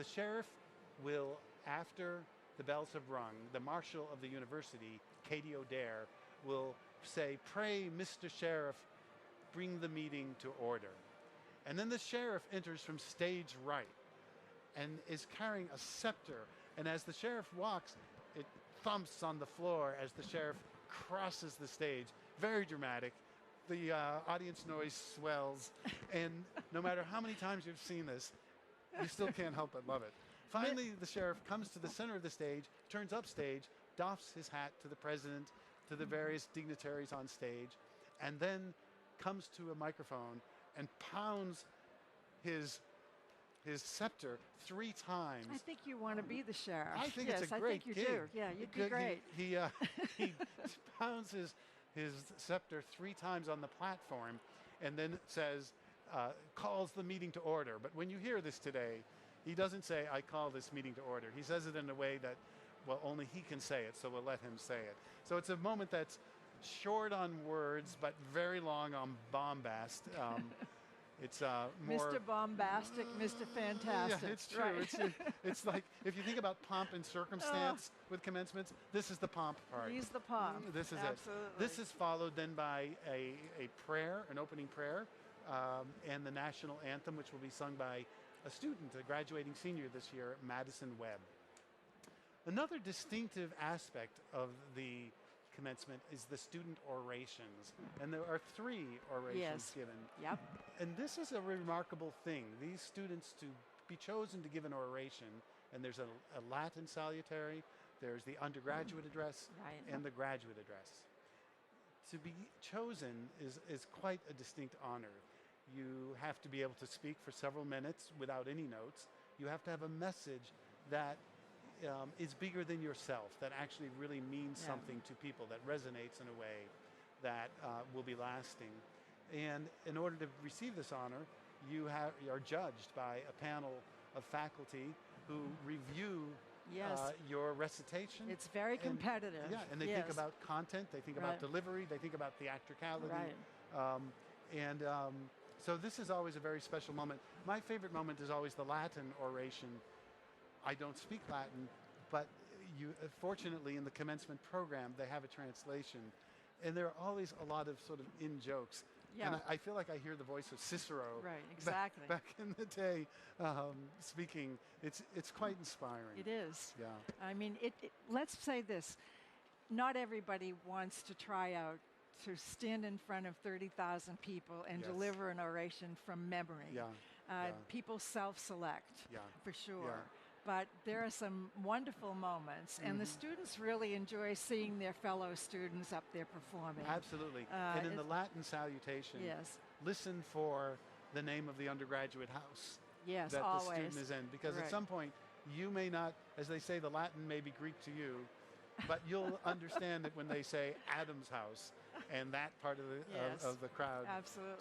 the sheriff will, after the bells have rung, the marshal of the university, Katie O'Dare, will say, "Pray, Mr. Sheriff, bring the meeting to order." And then the sheriff enters from stage right and is carrying a scepter. And as the sheriff walks, it thumps on the floor as the sheriff crosses the stage. Very dramatic. The audience noise swells. And no matter how many times you've seen this, you still can't help but love it. Finally, the sheriff comes to the center of the stage, turns upstage, doffs his hat to the president, to the various dignitaries on stage, and then comes to a microphone and pounds his scepter 3 times. I think you want to be the sheriff. I think yes, it's a great I think you do. Yeah, you'd be great. He pounds his scepter 3 times on the platform and then says, calls the meeting to order. But when you hear this today, he doesn't say, "I call this meeting to order." He says it in a way that, well, only he can say it, so we'll let him say it. So it's a moment that's short on words, but very long on bombast. It's more Mr. Bombastic, Mr. Fantastic. Yeah, it's true. Right. It's like, if you think about pomp and circumstance with commencements, this is the pomp part. He's the pomp. This is Absolutely. it. This is followed then by a prayer, an opening prayer, and the national anthem, which will be sung by a student, a graduating senior this year, Madison Webb. Another distinctive aspect of the commencement is the student orations. And there are 3 orations given. Yep. And this is a remarkable thing. These students, to be chosen to give an oration, and there's a Latin salutary, there's the undergraduate address, and the graduate address. To be chosen is quite a distinct honor. You have to be able to speak for several minutes without any notes. You have to have a message that is bigger than yourself, that actually really means something to people, that resonates in a way that will be lasting. And in order to receive this honor, you are judged by a panel of faculty who review your recitation. It's very competitive. Yeah, and they think about content, they think about delivery, they think about theatricality. So this is always a very special moment. My favorite moment is always the Latin oration. I don't speak Latin, but fortunately in the commencement program, they have a translation. And there are always a lot of sort of in-jokes. Yeah. And I feel like I hear the voice of Cicero exactly. back in the day speaking. It's quite inspiring. It is. Yeah. I mean, let's say this. Not everybody wants to try out to stand in front of 30,000 people and deliver an oration from memory. People self-select, for sure. Yeah. But there are some wonderful moments, and the students really enjoy seeing their fellow students up there performing. Absolutely. And in the Latin salutation, listen for the name of the undergraduate house that the student is in. Because at some point, you may not, as they say, the Latin may be Greek to you, but you'll understand it when they say Adam's house, and that part of the crowd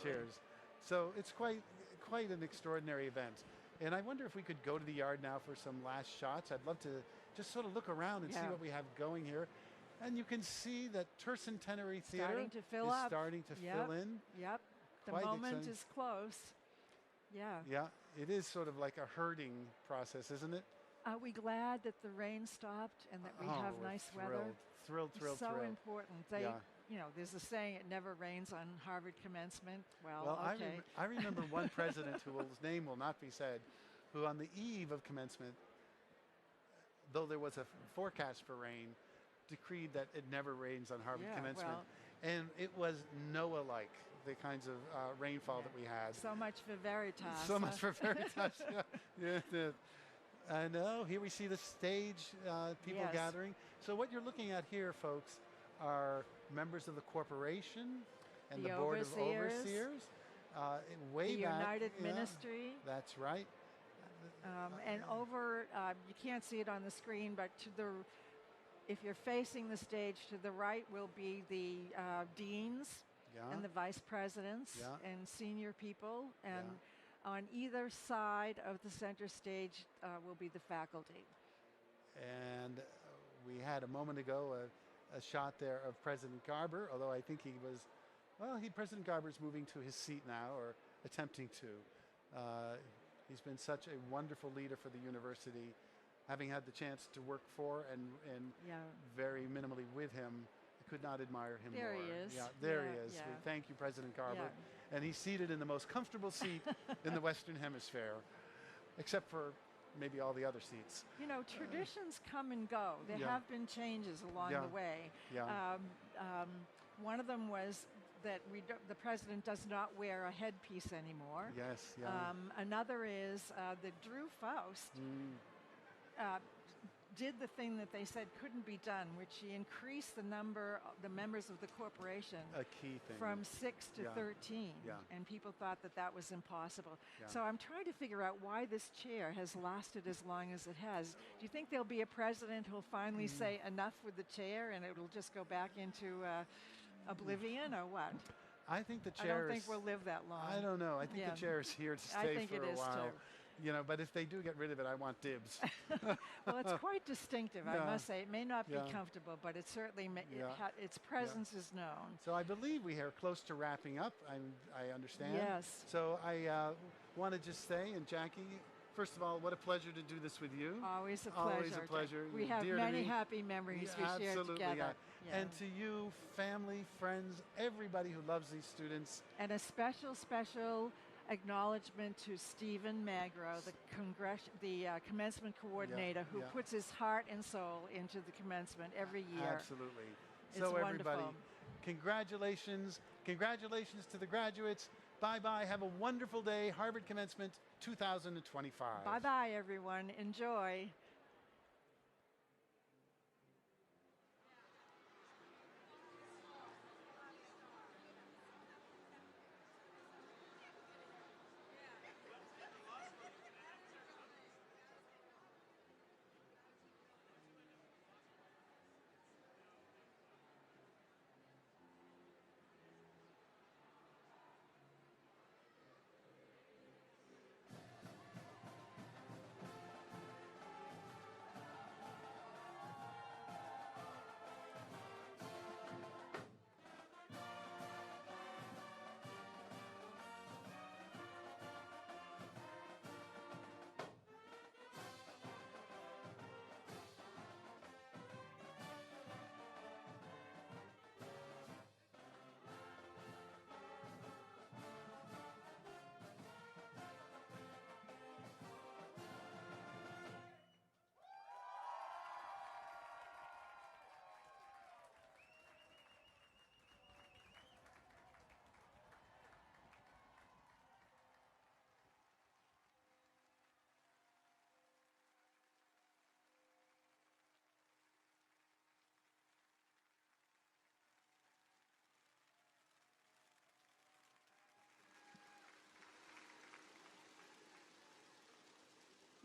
cheers. So it's quite an extraordinary event. And I wonder if we could go to the yard now for some last shots. I'd love to just sort of look around and see what we have going here. And you can see that Tercentenary Theater is starting to fill in. Yep. The moment is close. Yeah. Yeah. It is sort of like a herding process, isn't it? Are we glad that the rain stopped and that we have nice weather? Thrilled. So important. You know, there's a saying, it never rains on Harvard commencement. Well, okay. I remember one president whose name will not be said, who on the eve of commencement, though there was a forecast for rain, decreed that it never rains on Harvard commencement. And it was Noah-like, the kinds of rainfall that we had. So much for Veritas. So much for Veritas, And here we see the stage, people gathering. So what you're looking at here, folks, are members of the corporation and the board of overseers. Way the back, United Ministry. That's right. And over, you can't see it on the screen, but if you're facing the stage, to the right will be the deans and the vice presidents and senior people. And on either side of the center stage will be the faculty. And we had a moment ago a shot there of President Garber, although I think he was, President Garber's moving to his seat now, or attempting to. He's been such a wonderful leader for the university. Having had the chance to work for and very minimally with him, I could not admire him more. There he is. Yeah, there he is. Yeah. Thank you, President Garber. Yeah. And he's seated in the most comfortable seat in the Western Hemisphere, except for maybe all the other seats. You know, traditions come and go. There have been changes along the way. One of them was that the president does not wear a headpiece anymore. Yes, another is that Drew Faust did the thing that they said couldn't be done, which he increased the members of the corporation a key thing. From 6 to 13. And people thought that that was impossible. So I'm trying to figure out why this chair has lasted as long as it has. Do you think there'll be a president who'll finally say enough with the chair and it'll just go back into oblivion, or what? I think the chair I don't think we'll live that long. I don't know. I think the chair is here to stay I think for it a is while. too. You know, but if they do get rid of it, I want dibs. Well, it's quite distinctive, I must say. It may not be comfortable, but it certainly its presence is known. So I believe we are close to wrapping up. I understand. Yes. So I want to just say, and Jackie, first of all, what a pleasure to do this with you. Always a pleasure. Always a pleasure. We have many happy memories we share together. Yeah. And to you, family, friends, everybody who loves these students. And a special acknowledgement to Stephen Magro, the commencement coordinator, who puts his heart and soul into the commencement every year. Absolutely. It's so wonderful. Everybody, congratulations. Congratulations to the graduates. Bye-bye. Have a wonderful day. Harvard Commencement 2025. Bye-bye, everyone. Enjoy.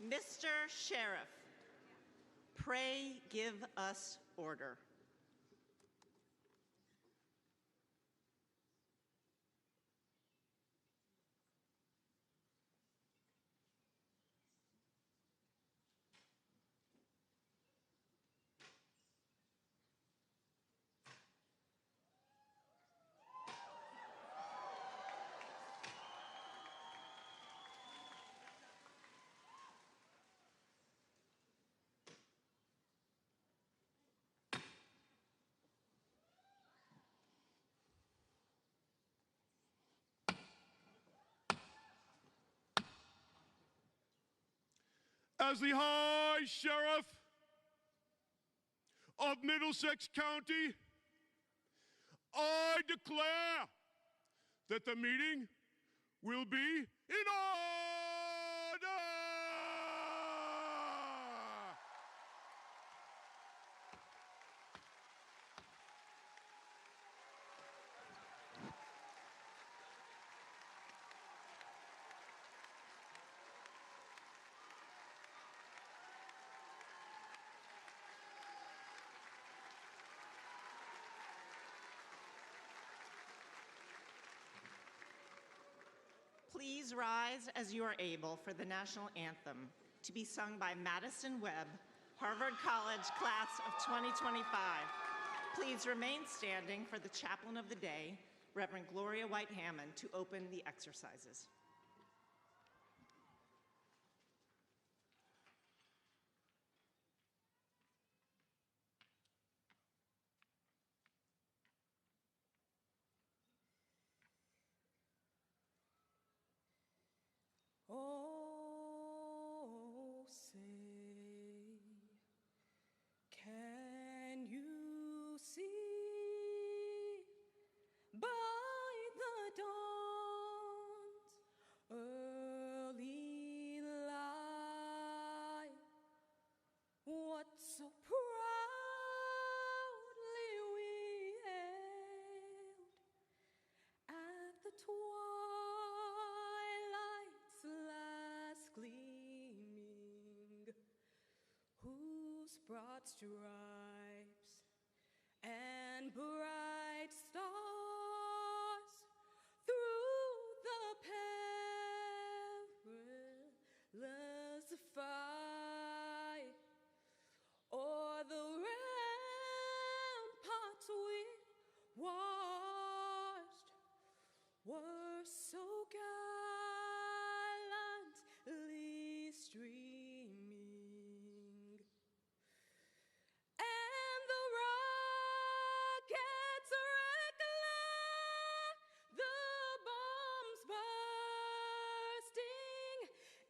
Mr. Sheriff, pray give us order. As the High Sheriff of Middlesex County, I declare that the meeting will be in order. Please rise as you are able for the national anthem, to be sung by Madison Webb, Harvard College class of 2025. Please remain standing for the chaplain of the day, Reverend Gloria White Hammond, to open the exercises. Oh, say, can you see by the dawn's early light what so proudly we hailed at the twilight's last gleaming, whose broad stripes and bright stars through the perilous fight o'er the ramparts we watched were so gallantly streaming, and the rockets reckless, the bombs bursting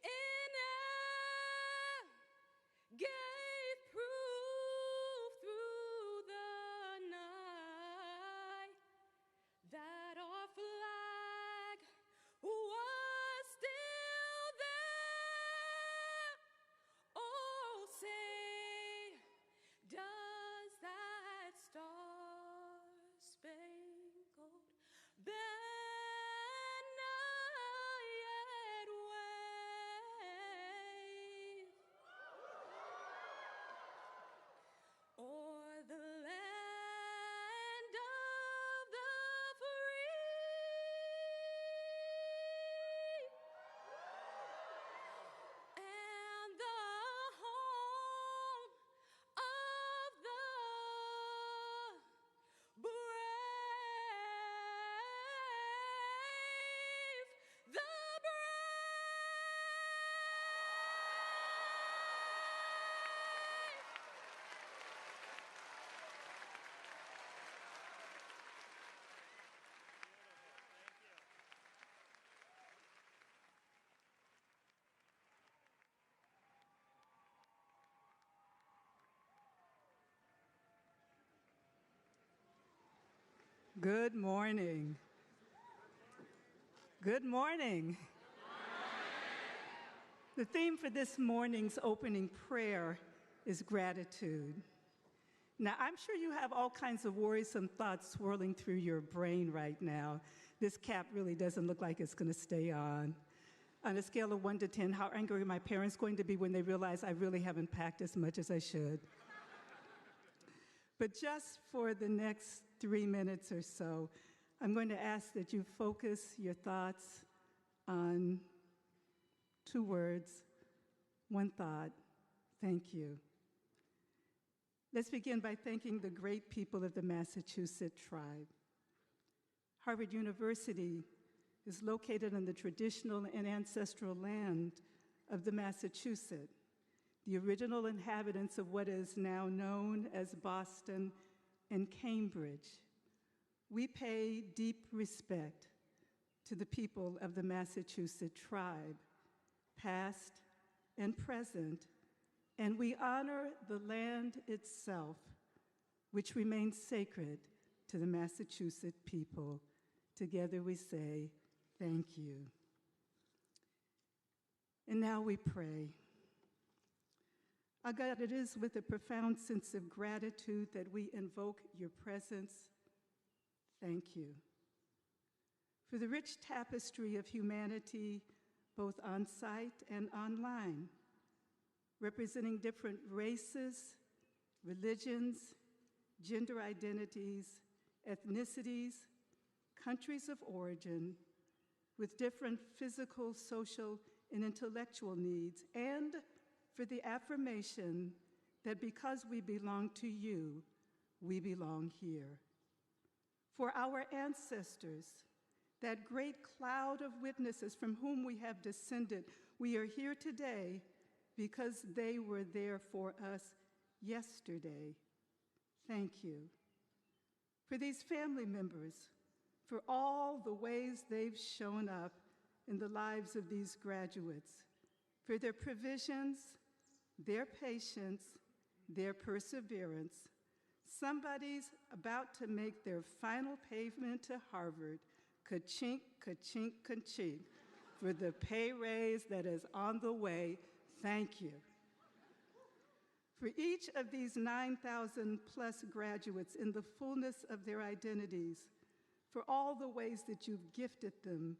in air, gave proof through the night that our flag was still there. Oh, say, does that star-spangled banner yet wave o'er the land of the free and the home of the brave, the Good morning. Good morning. The theme for this morning's opening prayer is gratitude. Now, I'm sure you have all kinds of worrisome thoughts swirling through your brain right now. This cap really doesn't look like it's going to stay on. On a scale of 1 to 10, how angry are my parents going to be when they realize I really haven't packed as much as I should? But just for the next 3 minutes or so, I'm going to ask that you focus your thoughts on 2 words, 1 thought: thank you. Let's begin by thanking the great people of the Massachusetts tribe. Harvard University is located on the traditional and ancestral land of the Massachusetts, the original inhabitants of what is now known as Boston and Cambridge. We pay deep respect to the people of the Massachusetts tribe, past and present, and we honor the land itself, which remains sacred to the Massachusetts people. Together we say, thank you. And now we pray. Our God, it is with a profound sense of gratitude that we invoke your presence. Thank you for the rich tapestry of humanity, both on site and online, representing different races, religions, gender identities, ethnicities, countries of origin, with different physical, social, and intellectual needs, and for the affirmation that because we belong to you, we belong here. For our ancestors, that great cloud of witnesses from whom we have descended, we are here today because they were there for us yesterday. Thank you. For these family members, for all the ways they've shown up in the lives of these graduates, for their provisions, their patience, their perseverance. Somebody's about to make their final pavement to Harvard, ka-chink, ka-chink, ka-chink, for the pay raise that is on the way. Thank you. For each of these 9,000 plus graduates in the fullness of their identities, for all the ways that you've gifted them,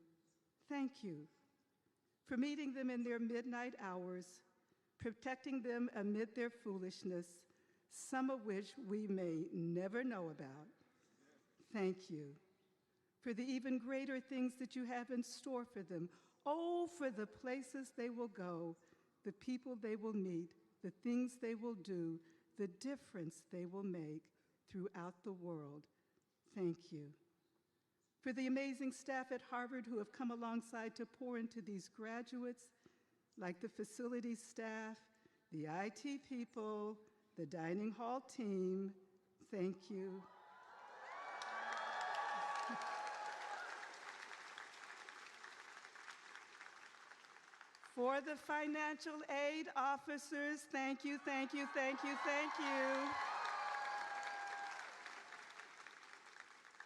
thank you. For meeting them in their midnight hours, protecting them amid their foolishness, some of which we may never know about. Thank you. For the even greater things that you have in store for them. Oh, for the places they will go, the people they will meet, the things they will do, the difference they will make throughout the world. Thank you. For the amazing staff at Harvard who have come alongside to pour into these graduates, like the facilities staff, the IT people, the dining hall team, thank you. For the financial aid officers, thank you, thank you, thank you, thank you.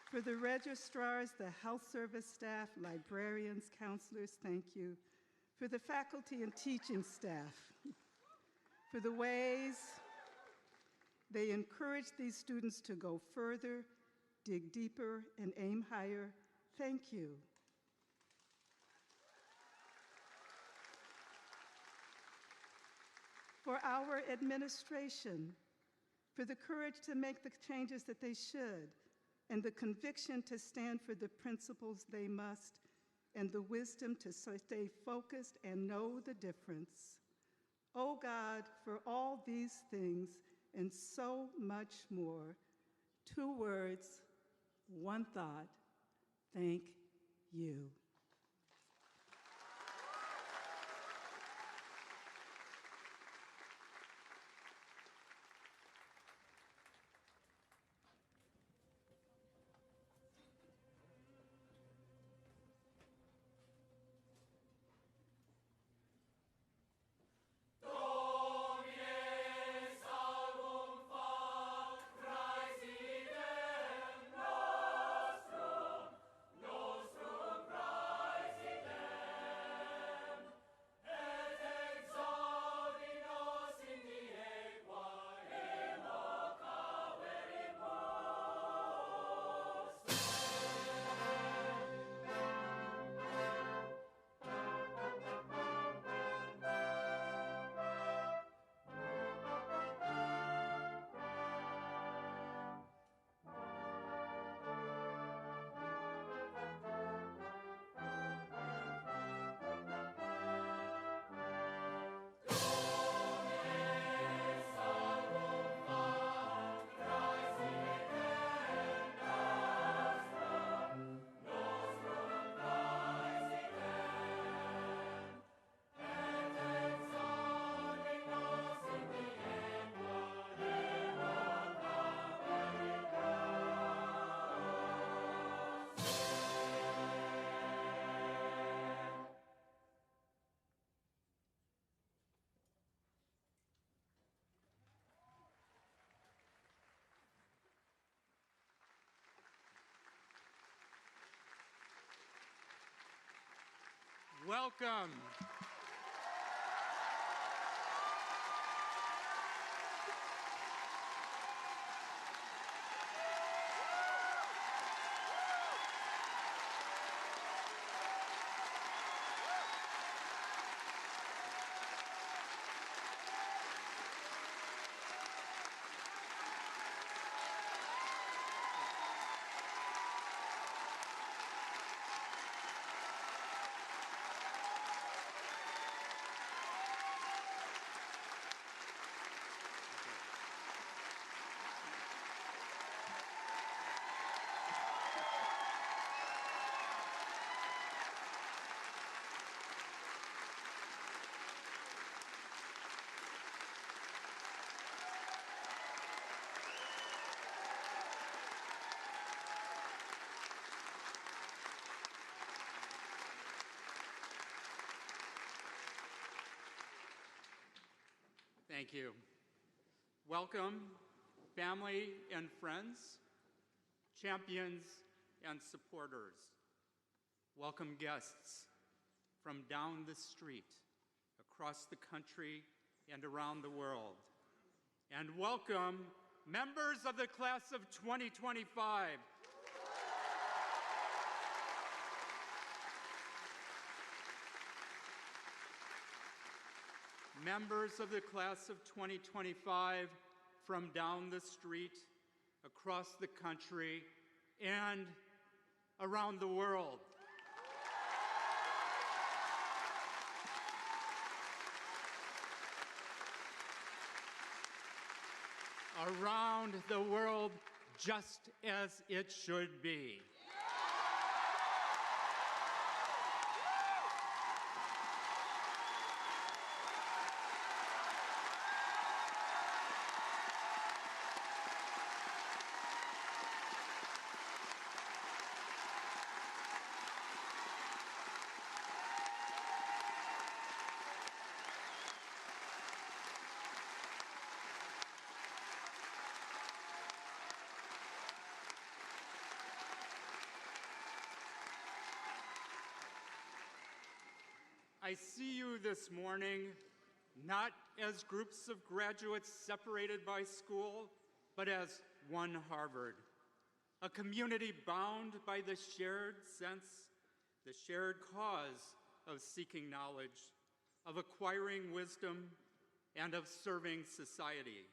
For the registrars, the health service staff, librarians, counselors, thank you. For the faculty and teaching staff, for the ways they encourage these students to go further, dig deeper, and aim higher, thank you. For our administration, for the courage to make the changes that they should, and the conviction to stand for the principles they must, and the wisdom to stay focused and know the difference. Oh God, for all these things and so much more, 2 words, 1 thought, thank you. Welcome. Thank you. Welcome, family and friends, champions and supporters. Welcome, guests from down the street, across the country, and around the world. And welcome, members of the class of 2025. Members of the class of 2025 from down the street, across the country, and around the world. Around the world, just as it should be. I see you this morning not as groups of graduates separated by school, but as one Harvard, a community bound by the shared sense, the shared cause of seeking knowledge, of acquiring wisdom, and of serving society.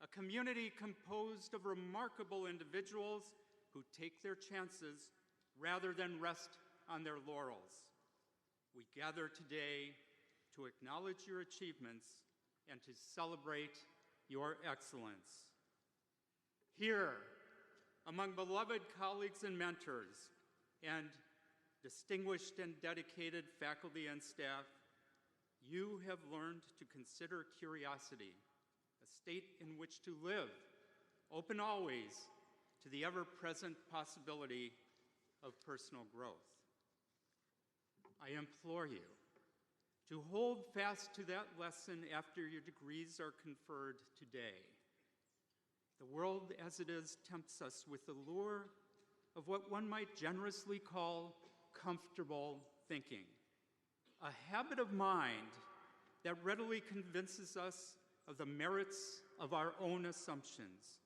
A community composed of remarkable individuals who take their chances rather than rest on their laurels. We gather today to acknowledge your achievements and to celebrate your excellence. Here, among beloved colleagues and mentors, and distinguished and dedicated faculty and staff, you have learned to consider curiosity, a state in which to live, open always to the ever-present possibility of personal growth. I implore you to hold fast to that lesson after your degrees are conferred today. The world as it is tempts us with the lure of what one might generously call comfortable thinking, a habit of mind that readily convinces us of the merits of our own assumptions,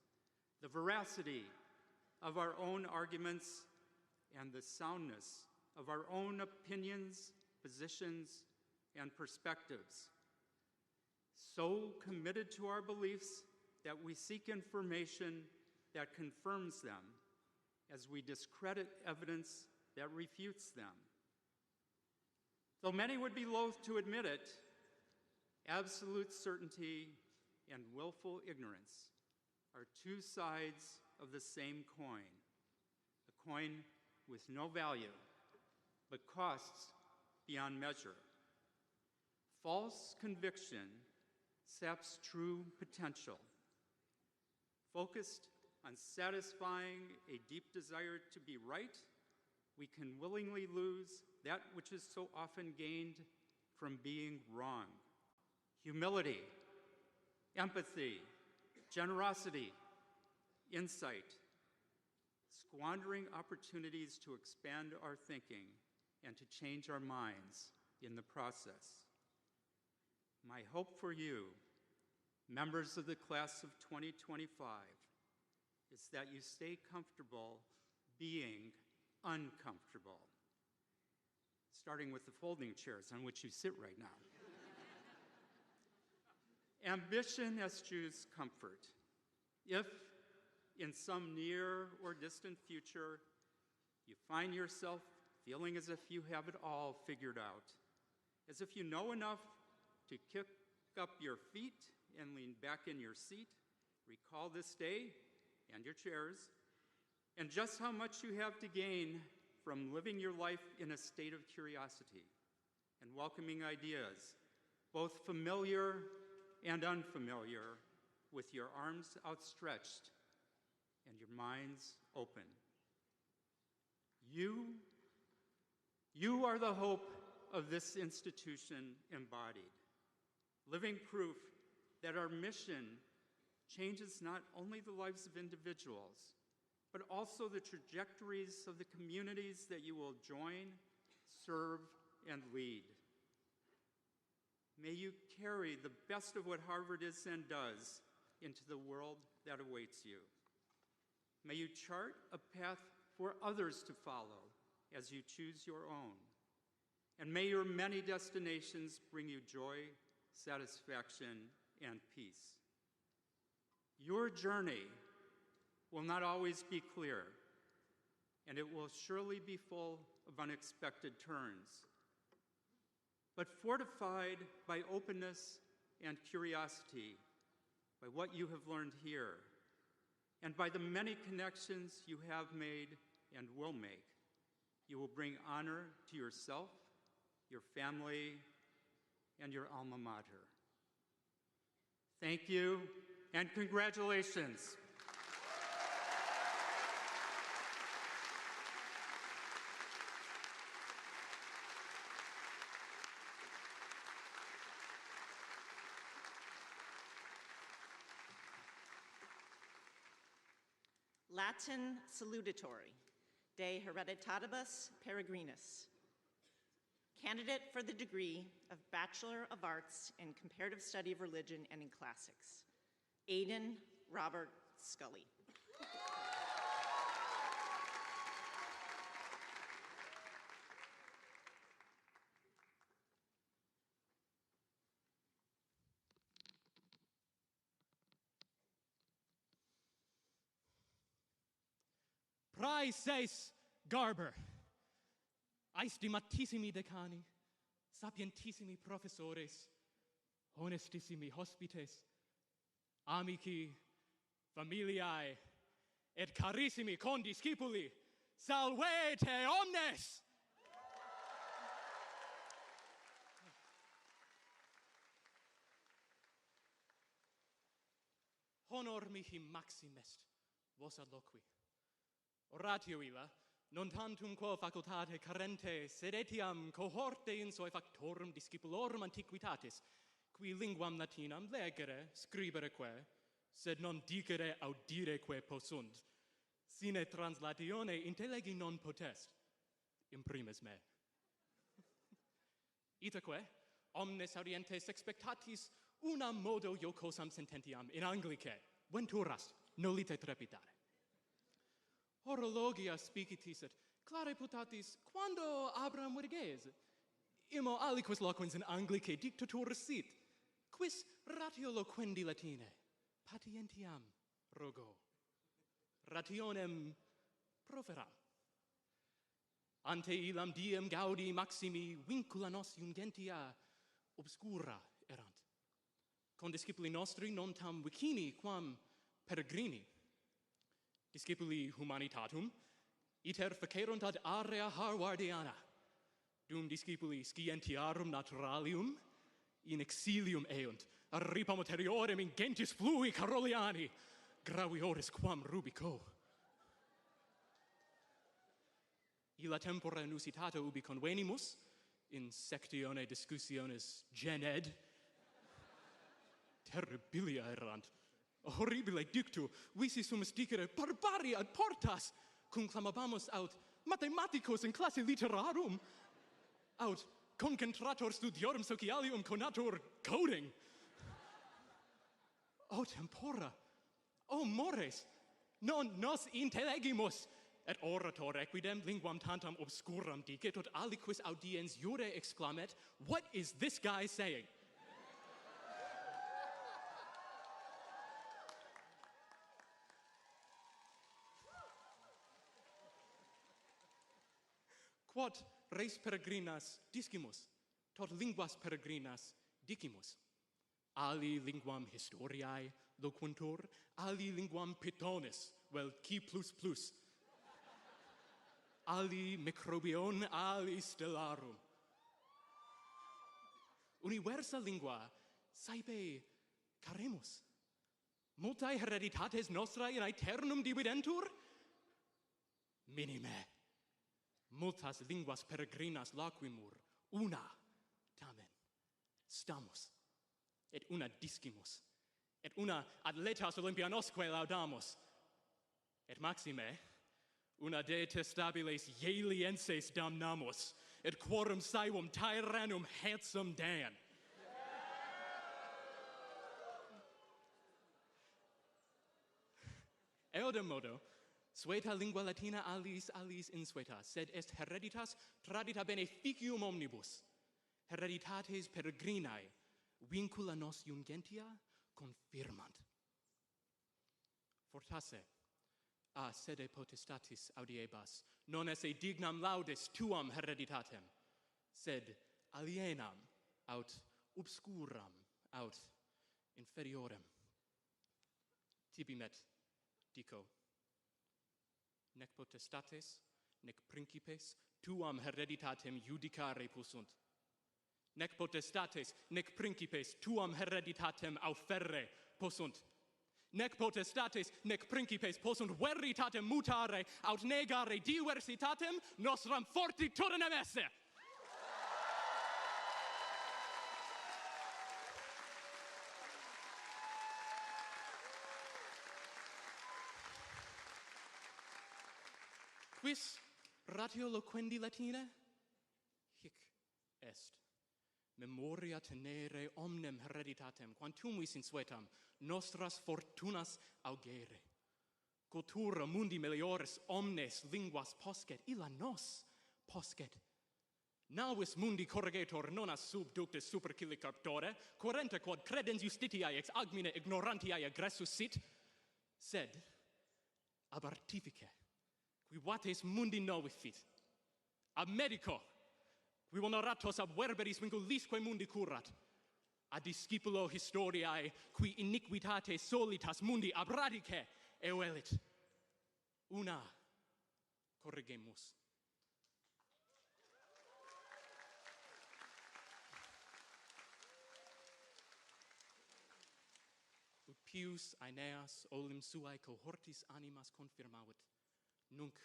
the veracity of our own arguments, and the soundness of our own opinions, positions, and perspectives. So committed to our beliefs that we seek information that confirms them as we discredit evidence that refutes them. Though many would be loath to admit it, absolute certainty and willful ignorance are two sides of the same coin, a coin with no value, but costs beyond measure. False conviction saps true potential. Focused on satisfying a deep desire to be right, we can willingly lose that which is so often gained from being wrong. Humility, empathy, generosity, insight, squandering opportunities to expand our thinking and to change our minds in the process. My hope for you, members of the class of 2025, is that you stay comfortable being uncomfortable, starting with the folding chairs on which you sit right now. Ambition eschews comfort. If, in some near or distant future, you find yourself feeling as if you have it all figured out, as if you know enough to kick up your feet and lean back in your seat, recall this day and your chairs, and just how much you have to gain from living your life in a state of curiosity and welcoming ideas, both familiar and unfamiliar, with your arms outstretched and your minds open. You are the hope of this institution embodied, living proof that our mission changes not only the lives of individuals, but also the trajectories of the communities that you will join, serve, and lead. May you carry the best of what Harvard is and does into the world that awaits you. May you chart a path for others to follow as you choose your own. And may your many destinations bring you joy, satisfaction, and peace. Your journey will not always be clear, and it will surely be full of unexpected turns. But fortified by openness and curiosity, by what you have learned here, and by the many connections you have made and will make, you will bring honor to yourself, your family, and your alma mater. Thank you, and congratulations. Latin salutatory, de hereditatibus peregrinus. Candidate for the degree of Bachelor of Arts in Comparative Study of Religion and in Classics, Aidan Robert Scully. Praeses Garber, aestimatissimi decani, sapientissimi professores, honestissimi hospites, amici, familiae, et carissimi condiscipuli, salvete omnes! Honor mihi maxim est, vos adloqui. Oratio illa, non tantum quo facultate carente sed etiam cohorte in soi factorum discipulorum antiquitatis, qui linguam latinam legere, scribereque, sed non dicere audireque possunt, sine translatione intellegi non potest, imprimis me. Itaque, omnes audientes expectatis unam modo jocosam sententiam in Anglice, venturas, nolite trepidare. Horologia spicitis et clare putatis quando Abraham verges, imo aliquis loquens in Anglice dictatur sit, quis ratio loquendi Latine, patientiam rogo, rationem proferam. Ante illam diem gaudi maximi vincula nos jungentia obscura erant. Condiscipuli nostri non tam vicini quam peregrini. Discipuli humanitatum, iter facerunt ad area Harvardiana, dum discipuli scientiarum naturalium, in exilium eunt, arripam ulteriorem in gentis flui Caroliani, gravioris quam Rubico. Illa tempora nusitata ubi convenimus, in sectione discussiones gened, terribilia erant, horribile dictu, visi sumus dicere barbaria ad portas, cum clamabamus aut mathematicos in classe literarum, aut concentrator studiorum socialium conatur coding. O tempora, o mores, non nos intellegimus, et orator equidem linguam tantam obscuram dicet, ut aliquis audiens iure exclamet, what is this guy saying? Quod res peregrinas discimus, tot linguas peregrinas dicimus. Ali linguam historiae loquuntur, ali linguam Pythonis, vel qui plus plus. Ali microbion, ali stellarum. Universa lingua saepe caremus. Multae hereditates nostrae in aeternum dividentur? Minime. Multas linguas peregrinas laquimur, una tamen stamus, et una discimus, et una atletas olympianosque laudamus, et maxime, una de testabiles ielienses damnamus, et quorum saevum tyrannum handsome Dan. Eodem modo, sueta lingua latina alis insueta, sed est hereditas tradita beneficium omnibus, hereditates peregrinae, vincula nos iungentia confirmant. Fortasse, a sede potestatis audiebas, non esse dignam laudis tuam hereditatem, sed alienam aut obscuram aut inferiorem. Tibimet dico, nec potestates, nec principes, tuam hereditatem judicare possunt. Nec potestates, nec principes, tuam hereditatem auferre possunt. Nec potestates, nec principes possunt veritatem mutare, aut negare diversitatem nostram fortitudinem esse. Quis ratio loquendi Latine? Hic est. Memoria tenere omnem hereditatem, quantum vis insuetam, nostras fortunas augere. Cultura mundi meliores omnes linguas poscet, illa nos poscet. Navis mundi corrigetor nona subductus supercili carptore, querenta quod credens justitiae ex agmine ignorantiae aggressus sit, sed ab artifice, qui vates mundi novi fit, ab medico, qui honoratos ab verberis vinculisque mundi curat, ad discipulo historiae, qui iniquitate solitas mundi ab radice euelit. Una corrigemus. Ut pius Aeneas olim suae cohortis animas confirmavit, nunc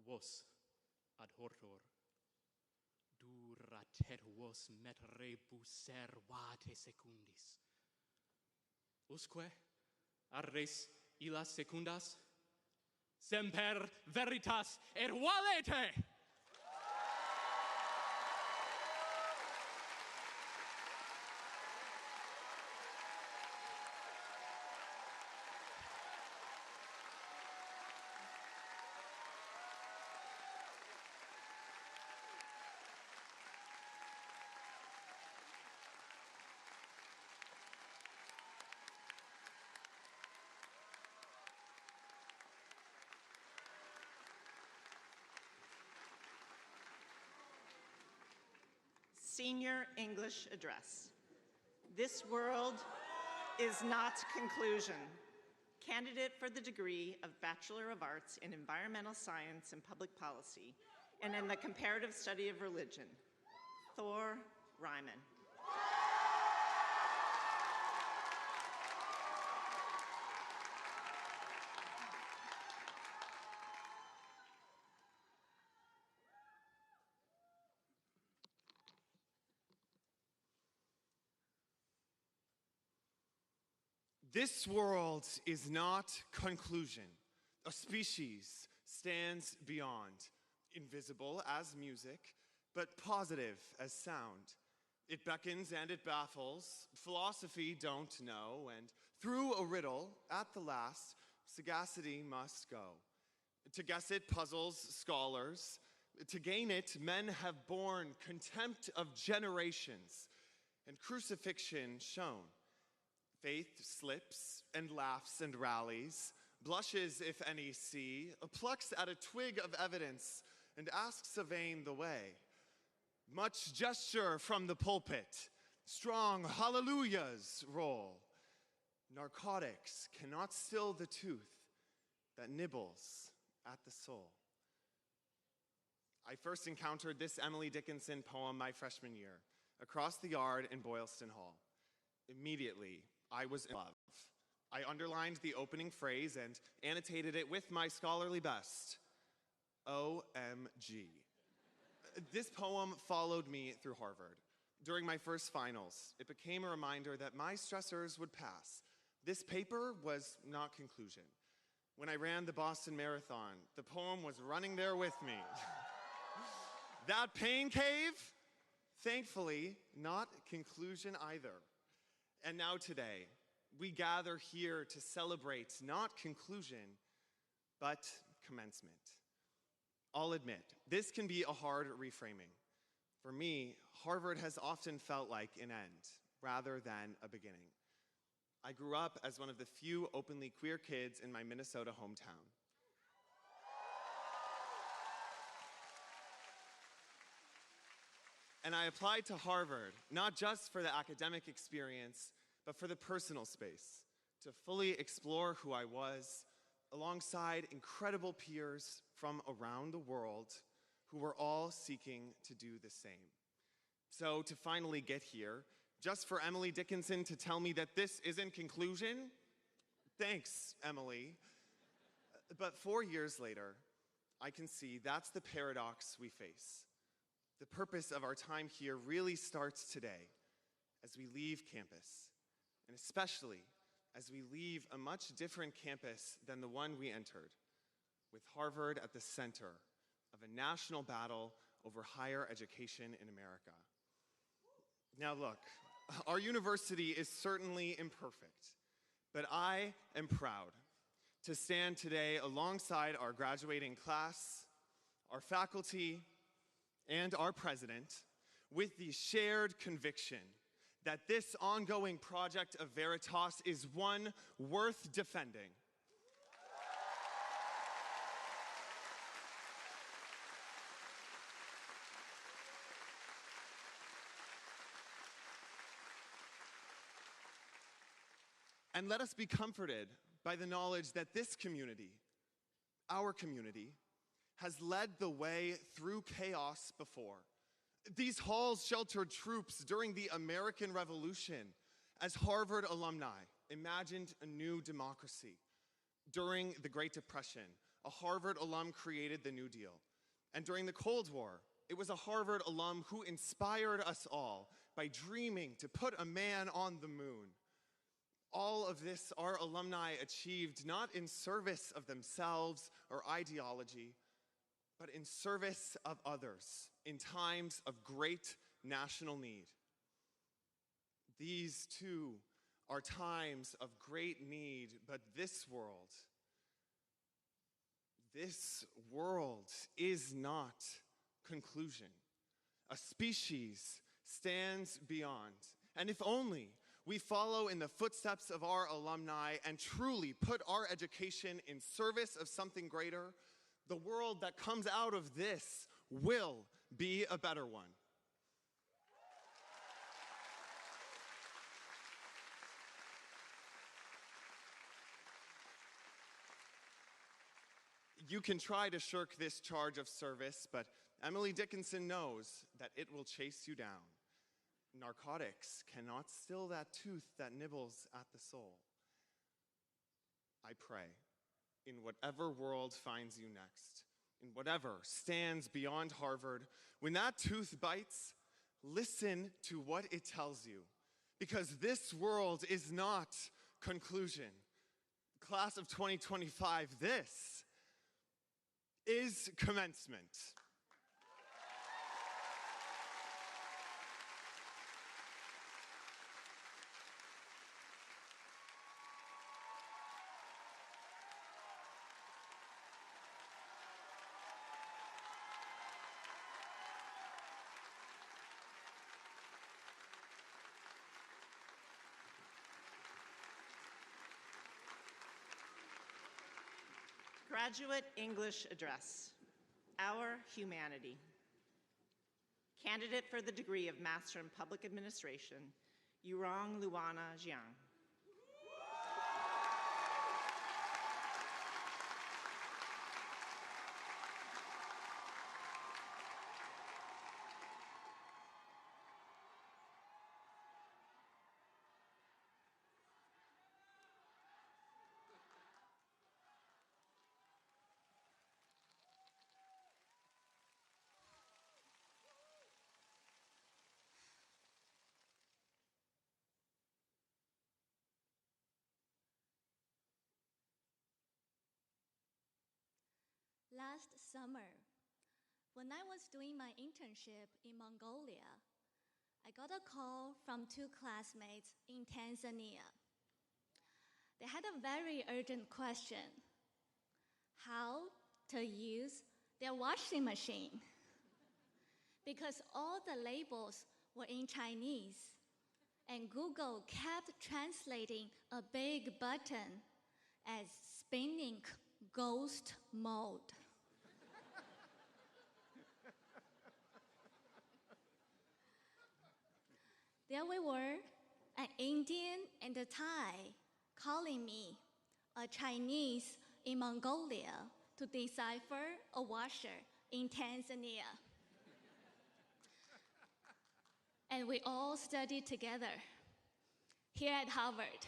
vos ad hortor duratet vos met rebus servate secundis. Usque arres illas secundas semper veritas et valete. Senior English Address. This world is not conclusion. Candidate for the degree of Bachelor of Arts in Environmental Science and Public Policy and in the Comparative Study of Religion, Thor Ryman. This world is not conclusion. A species stands beyond, invisible as music, but positive as sound. It beckons and it baffles, philosophy don't know, and through a riddle, at the last, sagacity must go. To guess it puzzles scholars. To gain it, men have borne contempt of generations, and crucifixion shown. Faith slips and laughs and rallies, blushes if any see, plucks at a twig of evidence and asks a vain the way. Much gesture from the pulpit, strong hallelujahs roll. Narcotics cannot still the tooth that nibbles at the soul. I first encountered this Emily Dickinson poem my freshman year, across the yard in Boylston Hall. Immediately, I was in love. I underlined the opening phrase and annotated it with my scholarly best. OMG. This poem followed me through Harvard. During my first finals, it became a reminder that my stressors would pass, This paper was not conclusion. When I ran the Boston Marathon, the poem was running there with me. That pain cave, thankfully, not conclusion either. And now today, we gather here to celebrate not conclusion, but commencement. I'll admit, this can be a hard reframing. For me, Harvard has often felt like an end rather than a beginning. I grew up as one of the few openly queer kids in my Minnesota hometown. And I applied to Harvard, not just for the academic experience, but for the personal space, to fully explore who I was, alongside incredible peers from around the world who were all seeking to do the same. So to finally get here, just for Emily Dickinson to tell me that this isn't conclusion, thanks, Emily. But 4 years later, I can see that's the paradox we face. The purpose of our time here really starts today as we leave campus, and especially as we leave a much different campus than the one we entered, with Harvard at the center of a national battle over higher education in America. Now look, our university is certainly imperfect, but I am proud to stand today alongside our graduating class, our faculty, and our president with the shared conviction that this ongoing project of Veritas is one worth defending. And let us be comforted by the knowledge that this community, our community, has led the way through chaos before. These halls sheltered troops during the American Revolution as Harvard alumni imagined a new democracy. During the Great Depression, a Harvard alum created the New Deal. And during the Cold War, it was a Harvard alum who inspired us all by dreaming to put a man on the moon. All of this our alumni achieved not in service of themselves or ideology, but in service of others in times of great national need. These too are times of great need, but this world is not conclusion. A species stands beyond. And if only we follow in the footsteps of our alumni and truly put our education in service of something greater, the world that comes out of this will be a better one. You can try to shirk this charge of service, but Emily Dickinson knows that it will chase you down. Narcotics cannot still that tooth that nibbles at the soul. I pray, in whatever world finds you next, in whatever stands beyond Harvard, when that tooth bites, listen to what it tells you, because this world is not conclusion. Class of 2025, this is commencement. Graduate English Address, Our Humanity. Candidate for the degree of Master in Public Administration, Yurong Luana Jiang. last summer, when I was doing my internship in Mongolia, I got a call from two classmates in Tanzania. They had a very urgent question: how to use their washing machine. Because all the labels were in Chinese, and Google kept translating a big button as spinning ghost mode. There we were, an Indian and a Thai, calling me, a Chinese in Mongolia, to decipher a washer in Tanzania. And we all studied together here at Harvard.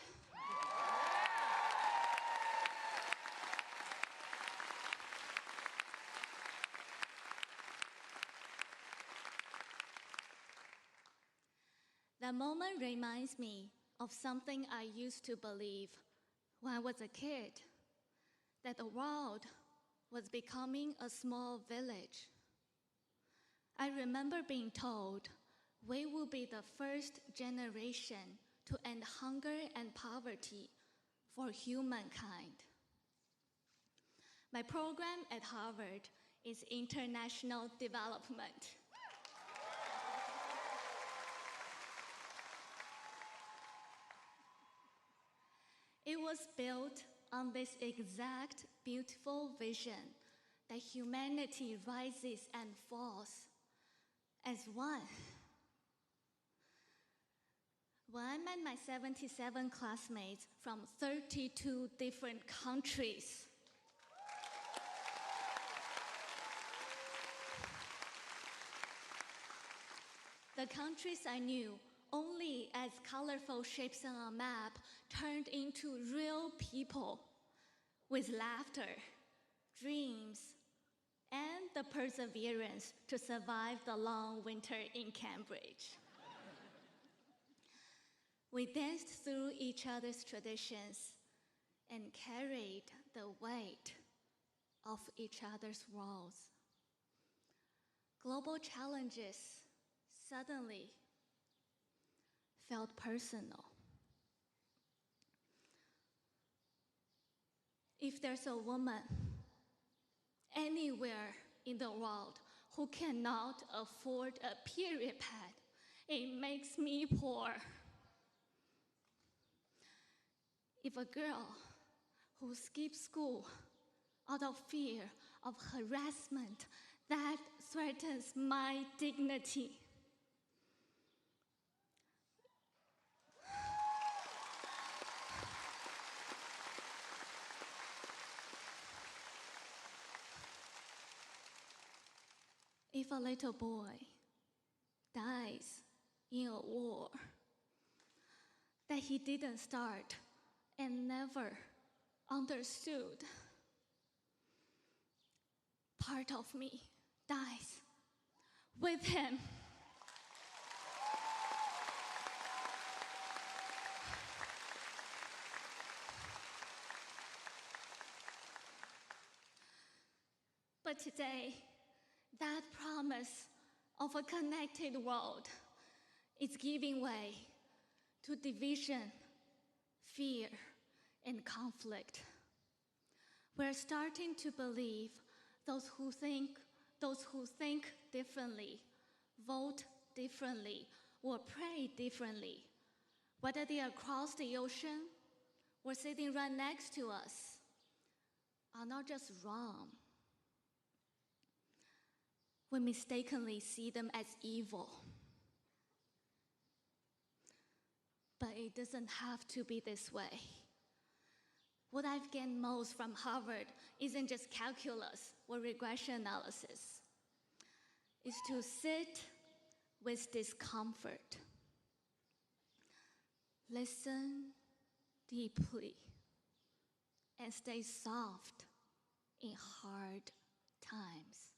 That moment reminds me of something I used to believe when I was a kid, that the world was becoming a small village. I remember being told we will be the first generation to end hunger and poverty for humankind. My program at Harvard is international development. It was built on this exact beautiful vision that humanity rises and falls as one. When I met my 77 classmates from 32 different countries, the countries I knew only as colorful shapes on a map turned into real people with laughter, dreams, and the perseverance to survive the long winter in Cambridge. We danced through each other's traditions and carried the weight of each other's worlds. Global challenges suddenly felt personal. If there's a woman anywhere in the world who cannot afford a period pad, it makes me poor. If a girl who skips school out of fear of harassment that threatens my dignity, if a little boy dies in a war that he didn't start and never understood, part of me dies with him. But today, that promise of a connected world is giving way to division, fear, and conflict. We're starting to believe those who think differently, vote differently, or pray differently, whether they are across the ocean or sitting right next to us, are not just wrong. We mistakenly see them as evil. But it doesn't have to be this way. What I've gained most from Harvard isn't just calculus or regression analysis. It's to sit with discomfort, listen deeply, and stay soft in hard times.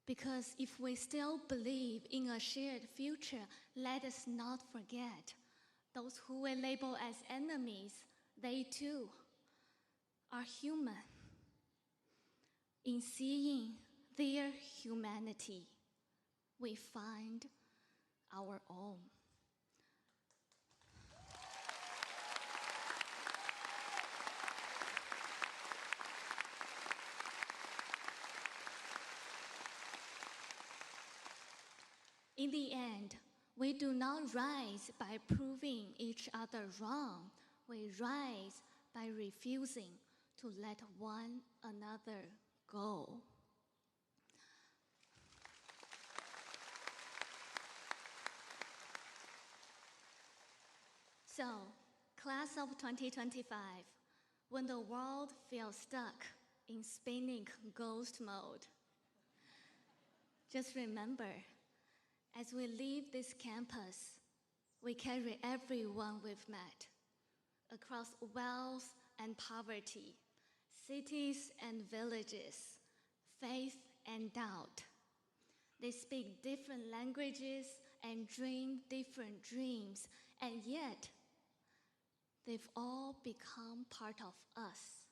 Because if we still believe in a shared future, let us not forget those who we label as enemies, they too are human. In seeing their humanity, we find our own. In the end, we do not rise by proving each other wrong. We rise by refusing to let one another go. So, class of 2025, when the world feels stuck in spinning ghost mode, just remember, as we leave this campus, we carry everyone we've met across wealth and poverty, cities and villages, faith and doubt. They speak different languages and dream different dreams, and yet they've all become part of us.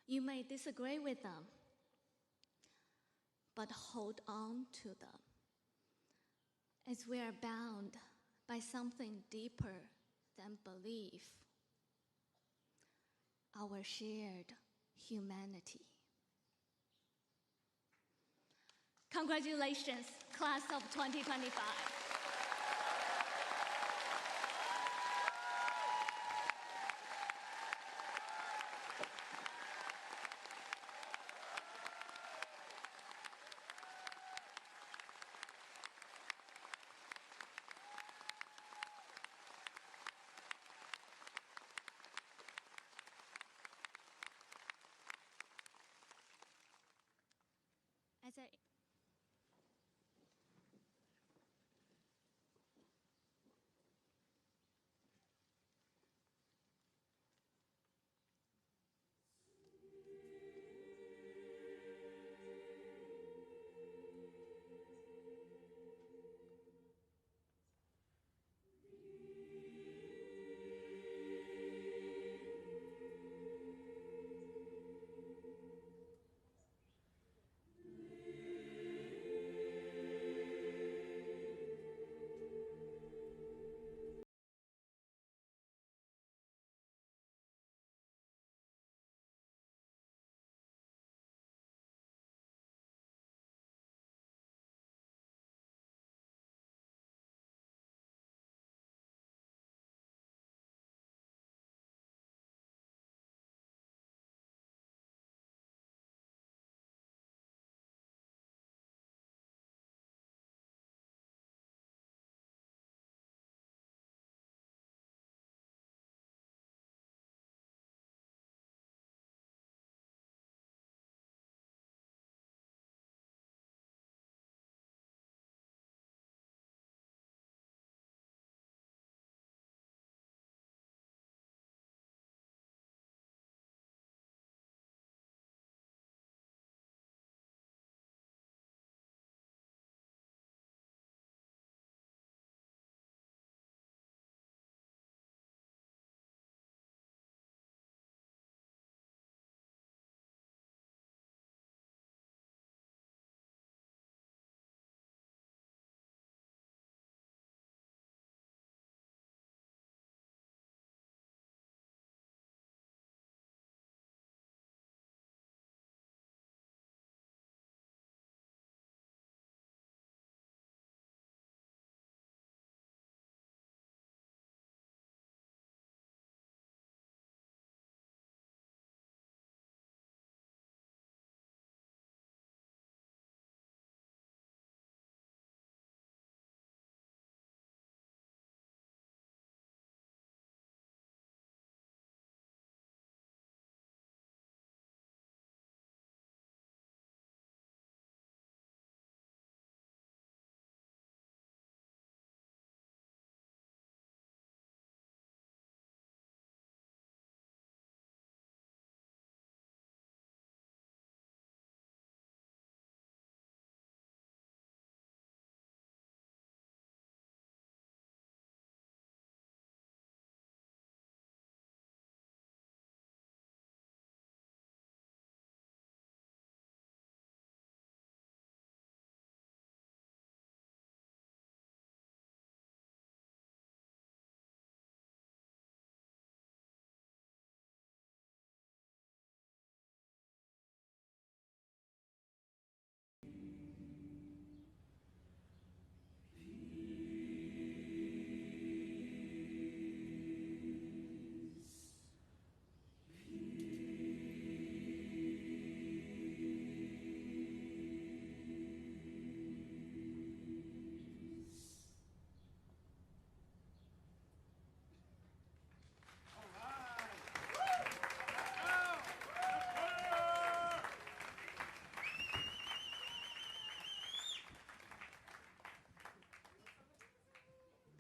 You may disagree with them, but hold on to them, as we are bound by something deeper than belief, our shared humanity. Congratulations, class of 2025.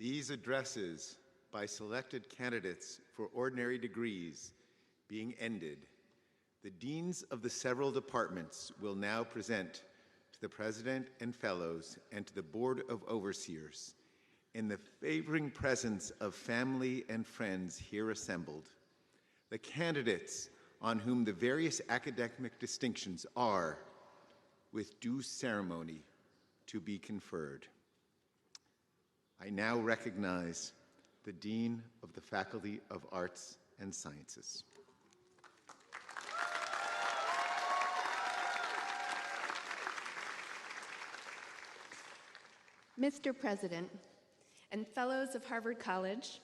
These addresses by selected candidates for ordinary degrees being ended, the deans of the several departments will now present to the President and Fellows and to the Board of Overseers, in the favoring presence of family and friends here assembled, the candidates on whom the various academic distinctions are, with due ceremony, to be conferred. I now recognize the Dean of the Faculty of Arts and Sciences. Mr. President and Fellows of Harvard College,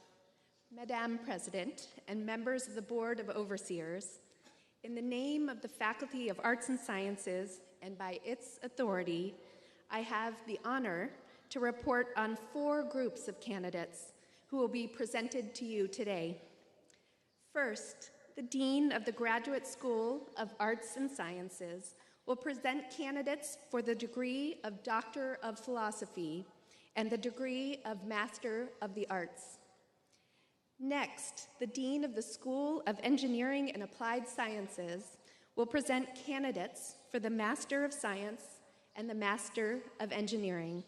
Madame President and members of the Board of Overseers, in the name of the Faculty of Arts and Sciences and by its authority, I have the honor to report on 4 groups of candidates who will be presented to you today. First, the Dean of the Graduate School of Arts and Sciences will present candidates for the degree of Doctor of Philosophy and the degree of Master of the Arts. Next, the Dean of the School of Engineering and Applied Sciences will present candidates for the Master of Science and the Master of Engineering.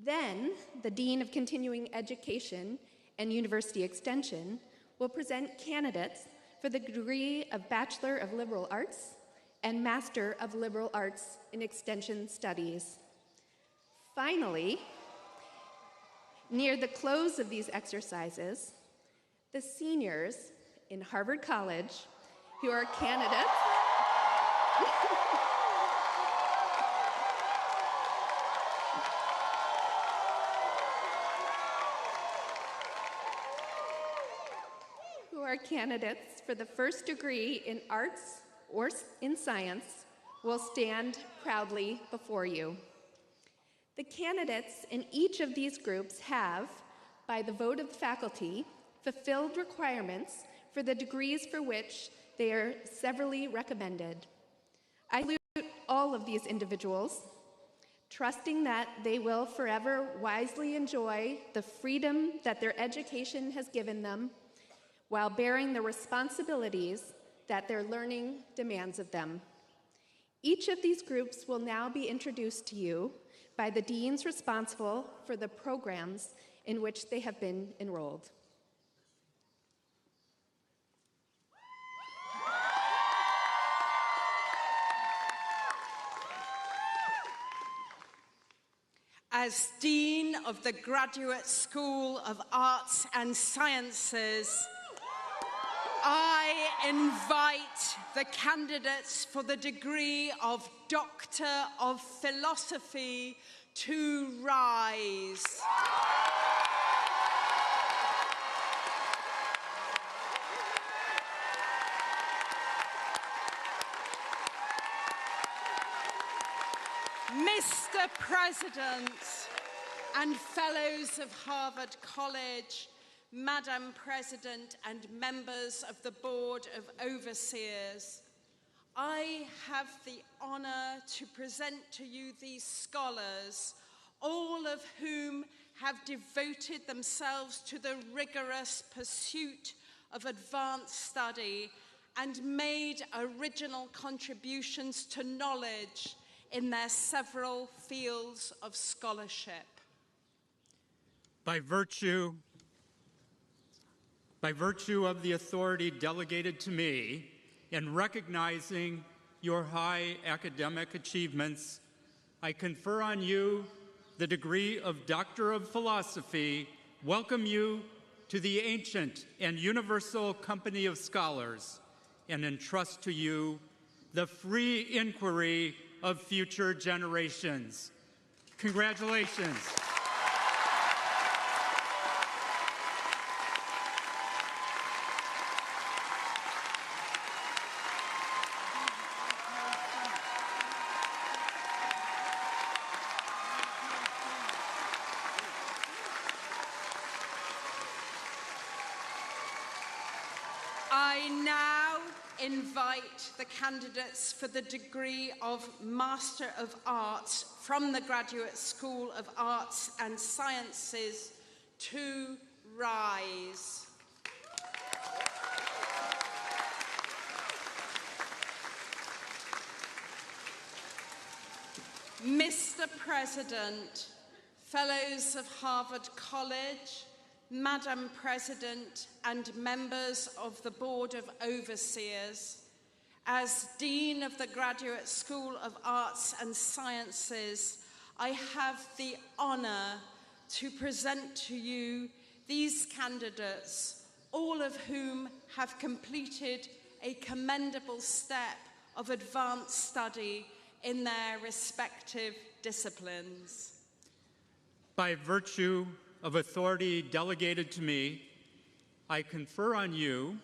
Then, the Dean of Continuing Education and University Extension will present candidates for the degree of Bachelor of Liberal Arts and Master of Liberal Arts in Extension Studies. Finally, near the close of these exercises, the seniors in Harvard College who are candidates candidates for the first degree in arts or in science will stand proudly before you. The candidates in each of these groups have, by the vote of faculty, fulfilled requirements for the degrees for which they are severally recommended. I salute all of these individuals, trusting that they will forever wisely enjoy the freedom that their education has given them, while bearing the responsibilities that their learning demands of them. Each of these groups will now be introduced to you by the deans responsible for the programs in which they have been enrolled. As Dean of the Graduate School of Arts and Sciences, I invite the candidates for the degree of Doctor of Philosophy to rise. Mr. President and Fellows of Harvard College, Madam President and members of the Board of Overseers, I have the honor to present to you these scholars, all of whom have devoted themselves to the rigorous pursuit of advanced study and made original contributions to knowledge in their several fields of scholarship. By virtue of the authority delegated to me in recognizing your high academic achievements, I confer on you the degree of Doctor of Philosophy, welcome you to the ancient and universal company of scholars, and entrust to you the free inquiry of future generations. Congratulations. I now invite the candidates for the degree of Master of Arts from the Graduate School of Arts and Sciences to rise. Mr. President, Fellows of Harvard College, Madam President, and members of the Board of Overseers, as Dean of the Graduate School of Arts and Sciences, I have the honor to present to you these candidates, all of whom have completed a commendable step of advanced study in their respective disciplines. By virtue of authority delegated to me, I confer on you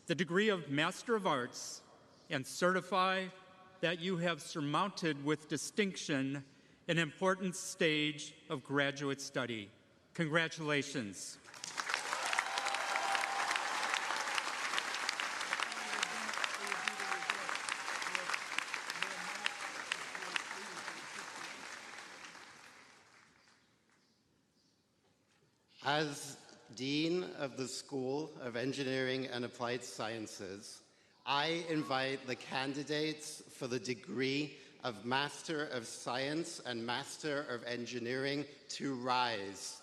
the degree of Master of Arts and certify that you have surmounted with distinction an important stage of graduate study. Congratulations. As Dean of the School of Engineering and Applied Sciences, I invite the candidates for the degree of Master of Science and Master of Engineering to rise.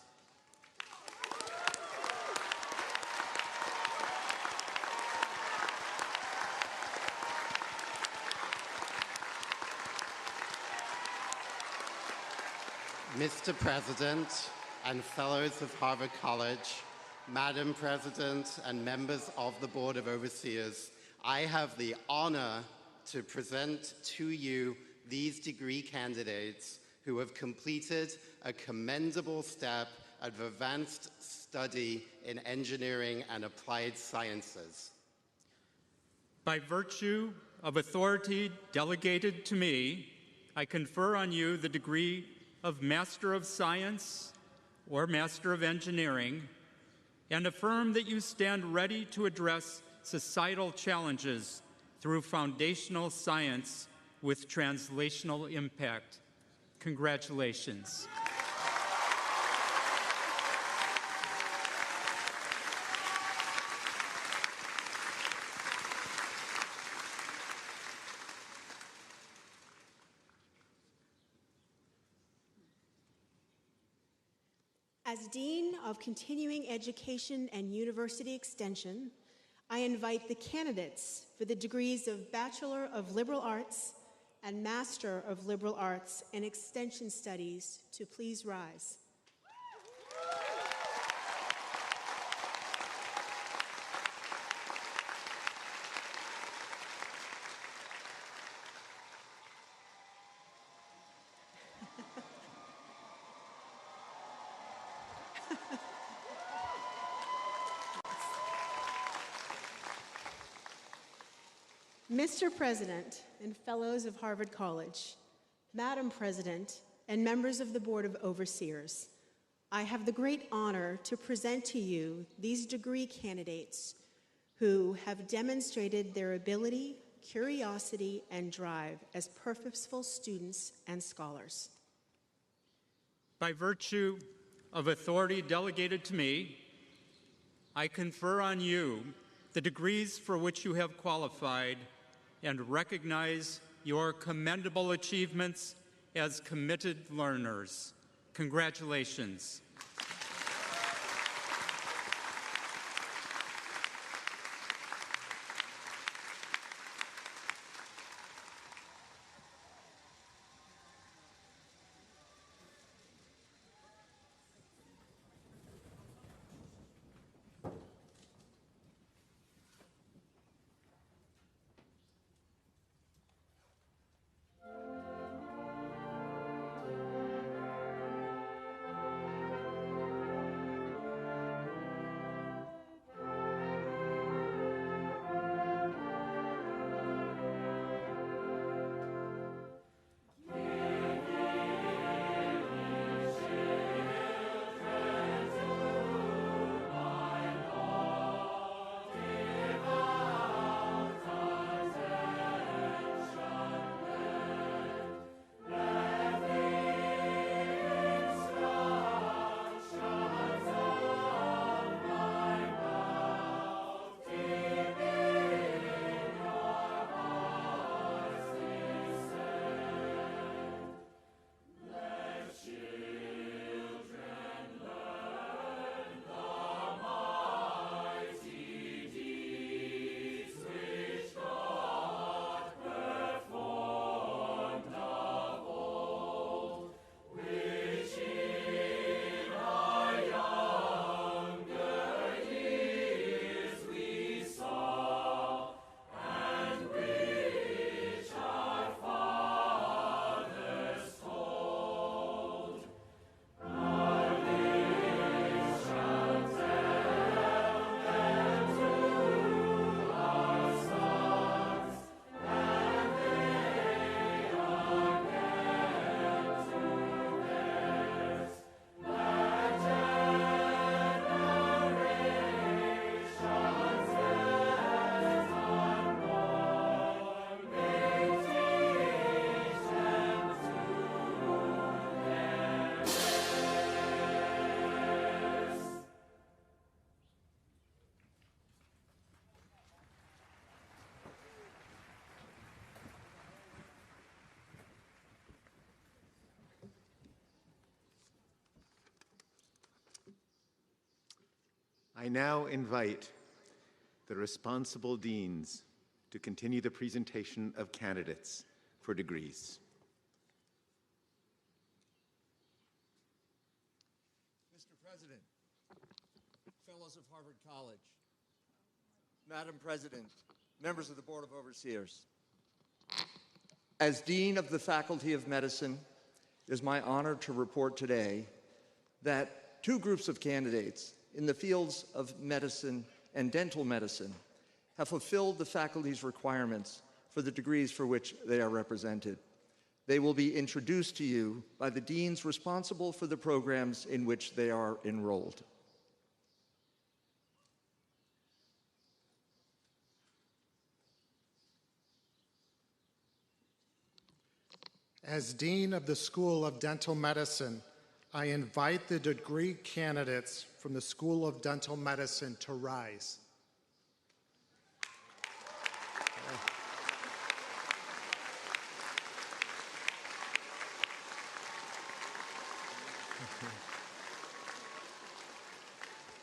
Mr. President and Fellows of Harvard College, Madam President and members of the Board of Overseers, I have the honor to present to you these degree candidates who have completed a commendable step of advanced study in engineering and applied sciences. By virtue of authority delegated to me, I confer on you the degree of Master of Science or Master of Engineering, and affirm that you stand ready to address societal challenges through foundational science with translational impact. Congratulations. As Dean of Continuing Education and University Extension, I invite the candidates for the degrees of Bachelor of Liberal Arts and Master of Liberal Arts and Extension Studies to please rise. Mr. President and Fellows of Harvard College, Madam President and members of the Board of Overseers, I have the great honor to present to you these degree candidates who have demonstrated their ability, curiosity, and drive as purposeful students and scholars. By virtue of authority delegated to me, I confer on you the degrees for which you have qualified and recognize your commendable achievements as committed learners. Congratulations. I now invite the responsible deans to continue the presentation of candidates for degrees. Mr. President, Fellows of Harvard College, Madam President, members of the Board of Overseers. As Dean of the Faculty of Medicine, it is my honor to report today that two groups of candidates in the fields of medicine and dental medicine have fulfilled the faculty's requirements for the degrees for which they are represented. They will be introduced to you by the deans responsible for the programs in which they are enrolled. As Dean of the School of Dental Medicine, I invite the degree candidates from the School of Dental Medicine to rise.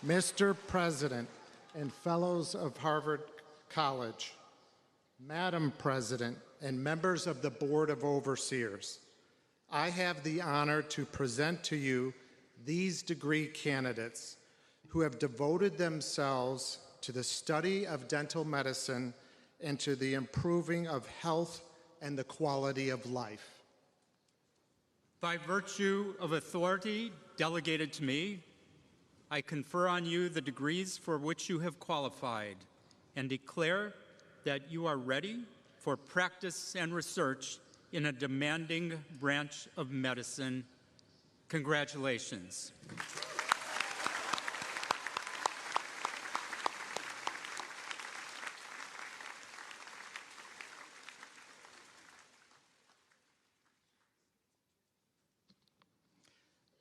Mr. President and Fellows of Harvard College, Madam President, and members of the Board of Overseers, I have the honor to present to you these degree candidates who have devoted themselves to the study of dental medicine and to the improving of health and the quality of life. By virtue of authority delegated to me, I confer on you the degrees for which you have qualified and declare that you are ready for practice and research in a demanding branch of medicine. Congratulations.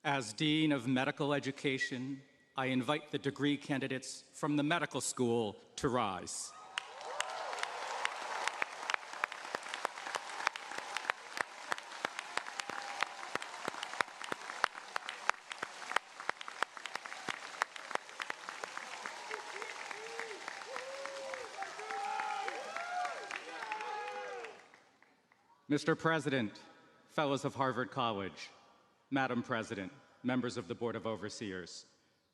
As Dean of Medical Education, I invite the degree candidates from the medical school to rise. Mr. President, Fellows of Harvard College, Madam President, members of the Board of Overseers,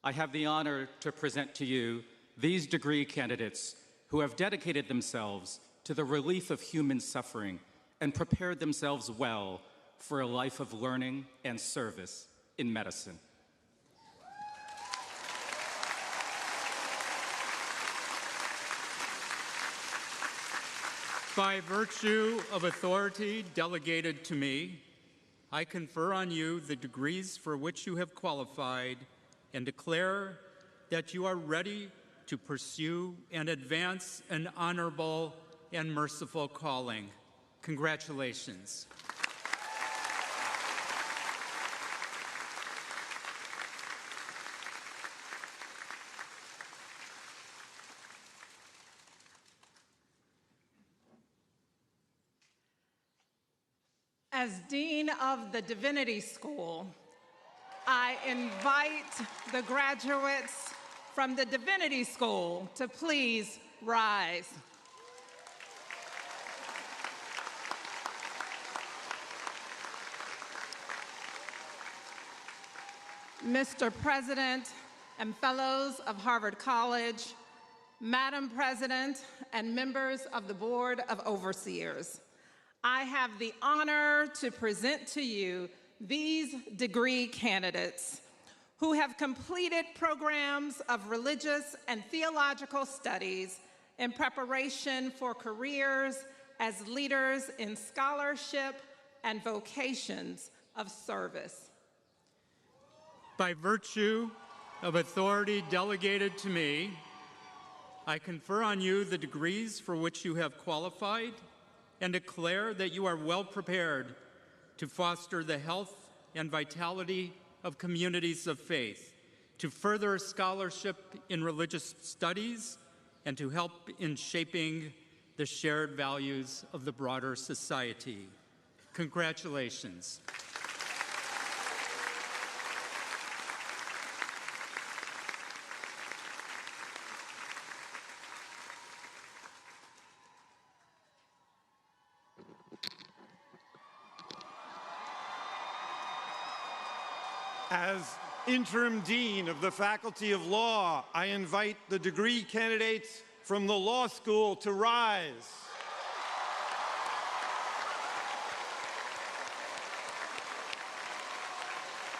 I have the honor to present to you these degree candidates who have dedicated themselves to the relief of human suffering and prepared themselves well for a life of learning and service in medicine. By virtue of authority delegated to me, I confer on you the degrees for which you have qualified and declare that you are ready to pursue and advance an honorable and merciful calling. Congratulations. As Dean of the Divinity School, I invite the graduates from the Divinity School to please rise. Mr. President and Fellows of Harvard College, Madam President and members of the Board of Overseers, I have the honor to present to you these degree candidates who have completed programs of religious and theological studies in preparation for careers as leaders in scholarship and vocations of service. By virtue of authority delegated to me, I confer on you the degrees for which you have qualified and declare that you are well prepared to foster the health and vitality of communities of faith, to further scholarship in religious studies, and to help in shaping the shared values of the broader society. Congratulations. As interim dean of the Faculty of Law, I invite the degree candidates from the law school to rise.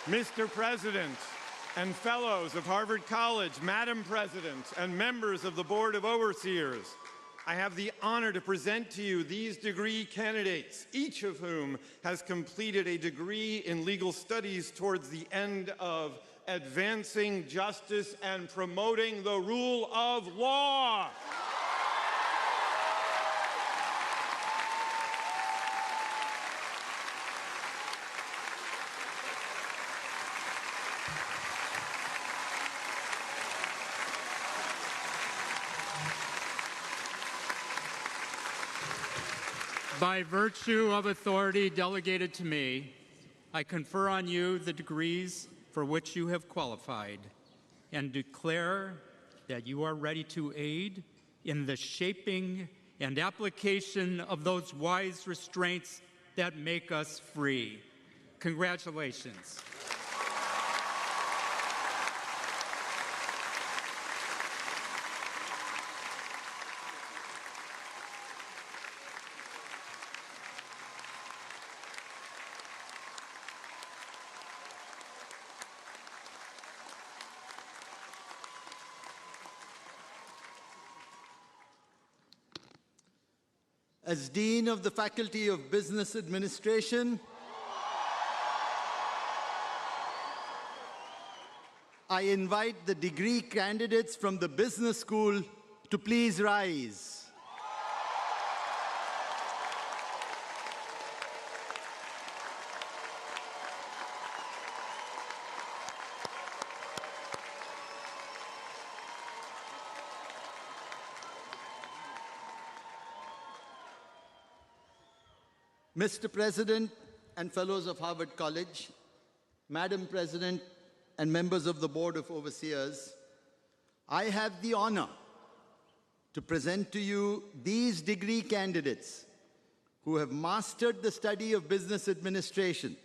Mr. President and fellows of Harvard College, Madam President, and members of the Board of Overseers, I have the honor to present to you these degree candidates, each of whom has completed a degree in legal studies towards the end of advancing justice and promoting the rule of law. By virtue of authority delegated to me, I confer on you the degrees for which you have qualified and declare that you are ready to aid in the shaping and application of those wise restraints that make us free. Congratulations. As Dean of the Faculty of Business Administration, I invite the degree candidates from the business school to please rise. Mr. President and fellows of Harvard College, Madam President and members of the Board of Overseers, I have the honor to present to you these degree candidates who have mastered the study of business administration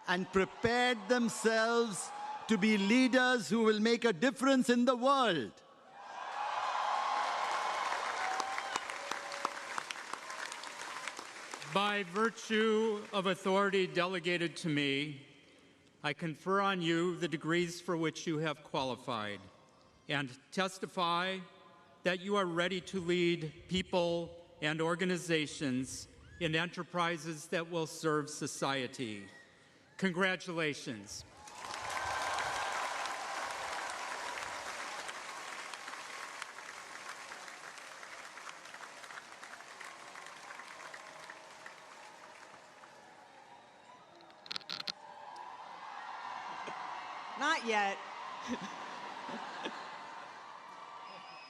and prepared themselves to be leaders who will make a difference in the world. By virtue of authority delegated to me, I confer on you the degrees for which you have qualified and testify that you are ready to lead people and organizations in enterprises that will serve society. Congratulations. Not yet.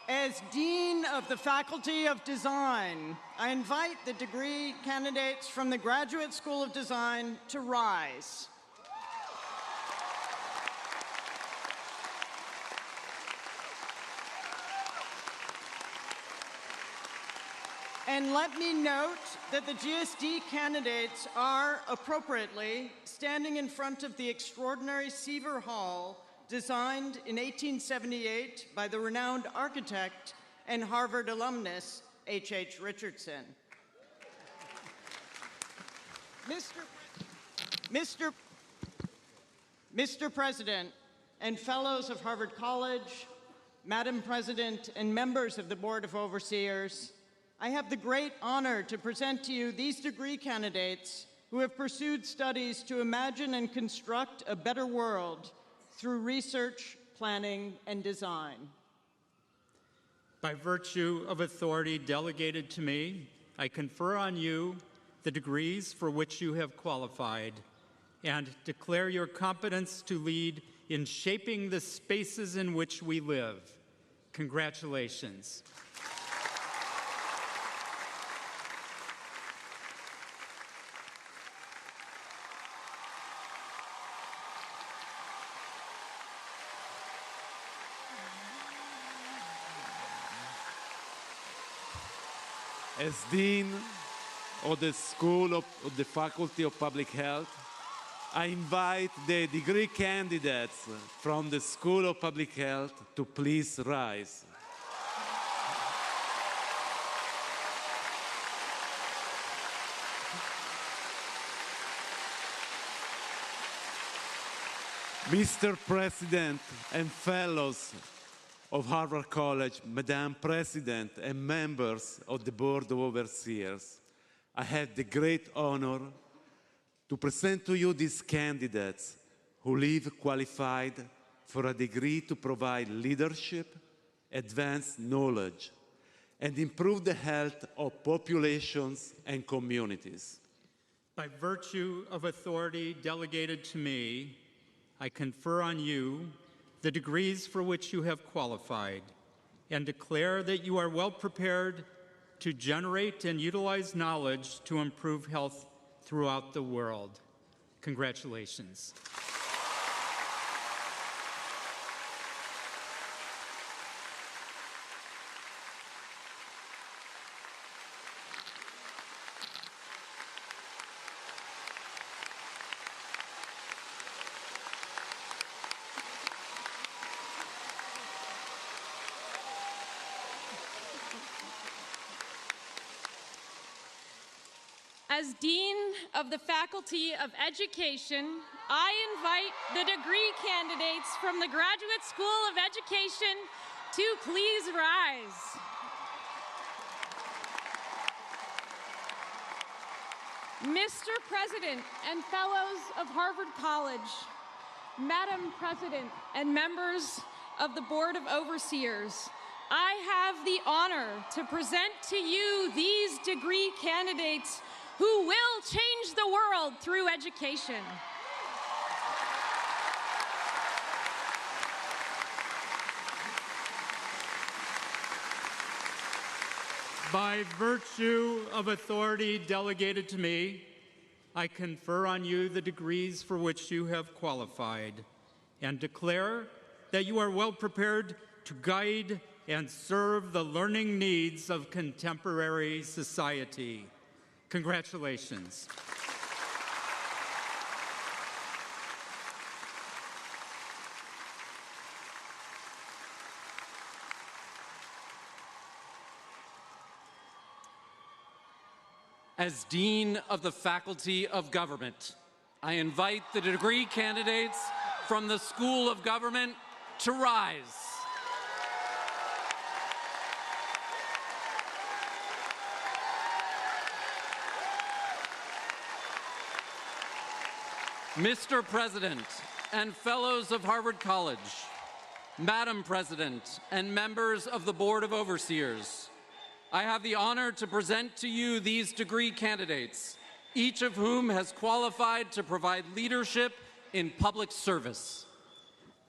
As Dean of the Faculty of Design, I invite the degree candidates from the Graduate School of Design to rise. And let me note that the GSD candidates are appropriately standing in front of the extraordinary Seaver Hall designed in 1878 by the renowned architect and Harvard alumnus, H.H. Richardson. Mr. President and fellows of Harvard College, Madam President and members of the Board of Overseers, I have the great honor to present to you these degree candidates who have pursued studies to imagine and construct a better world through research, planning, and design. By virtue of authority delegated to me, I confer on you the degrees for which you have qualified and declare your competence to lead in shaping the spaces in which we live. Congratulations. As Dean of the School of the Faculty of Public Health, I invite the degree candidates from the School of Public Health to please rise. Mr. President and fellows of Harvard College, Madam President and members of the Board of Overseers, I have the great honor to present to you these candidates who live qualified for a degree to provide leadership, advance knowledge, and improve the health of populations and communities. By virtue of authority delegated to me, I confer on you the degrees for which you have qualified and declare that you are well prepared to generate and utilize knowledge to improve health throughout the world. Congratulations. As Dean of the Faculty of Education, I invite the degree candidates from the Graduate School of Education to please rise. Mr. President and fellows of Harvard College, Madam President and members of the Board of Overseers, I have the honor to present to you these degree candidates who will change the world through education. By virtue of authority delegated to me, I confer on you the degrees for which you have qualified and declare that you are well prepared to guide and serve the learning needs of contemporary society. Congratulations. As Dean of the Faculty of Government, I invite the degree candidates from the School of Government to rise. Mr. President and fellows of Harvard College, Madam President and members of the Board of Overseers, I have the honor to present to you these degree candidates, each of whom has qualified to provide leadership in public service.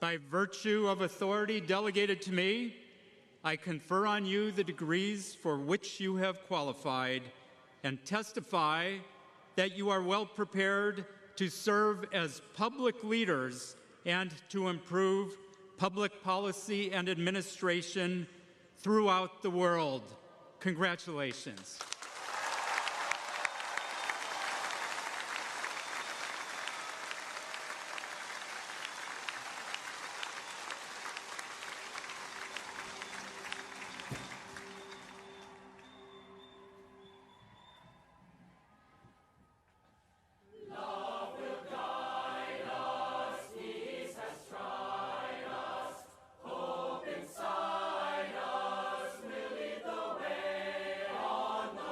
By virtue of authority delegated to me, I confer on you the degrees for which you have qualified and testify that you are well prepared to serve as public leaders and to improve public policy and administration throughout the world. Congratulations. Hope inside us will lead the way on the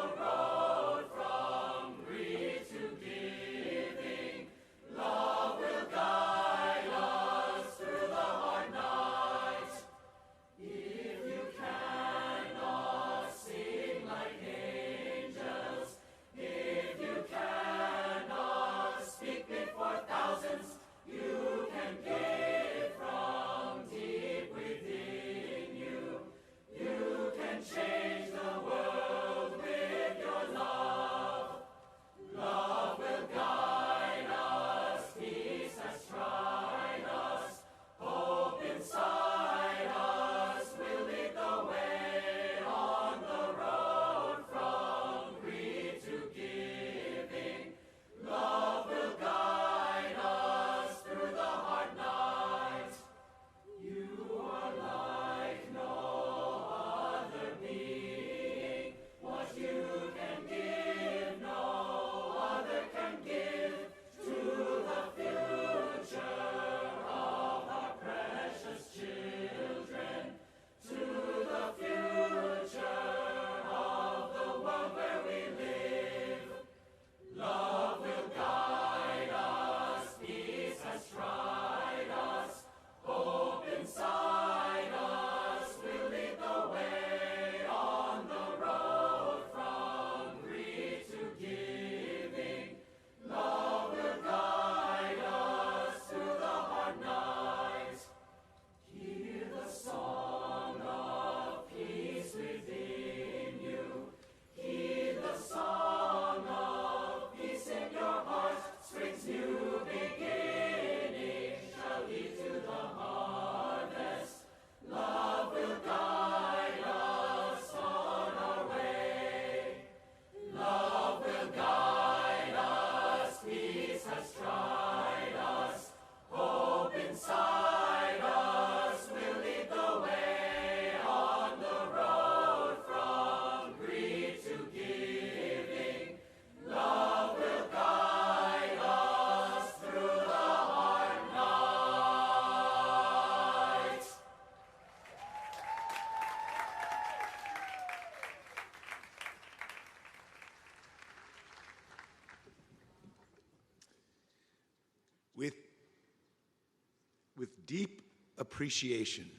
deep appreciation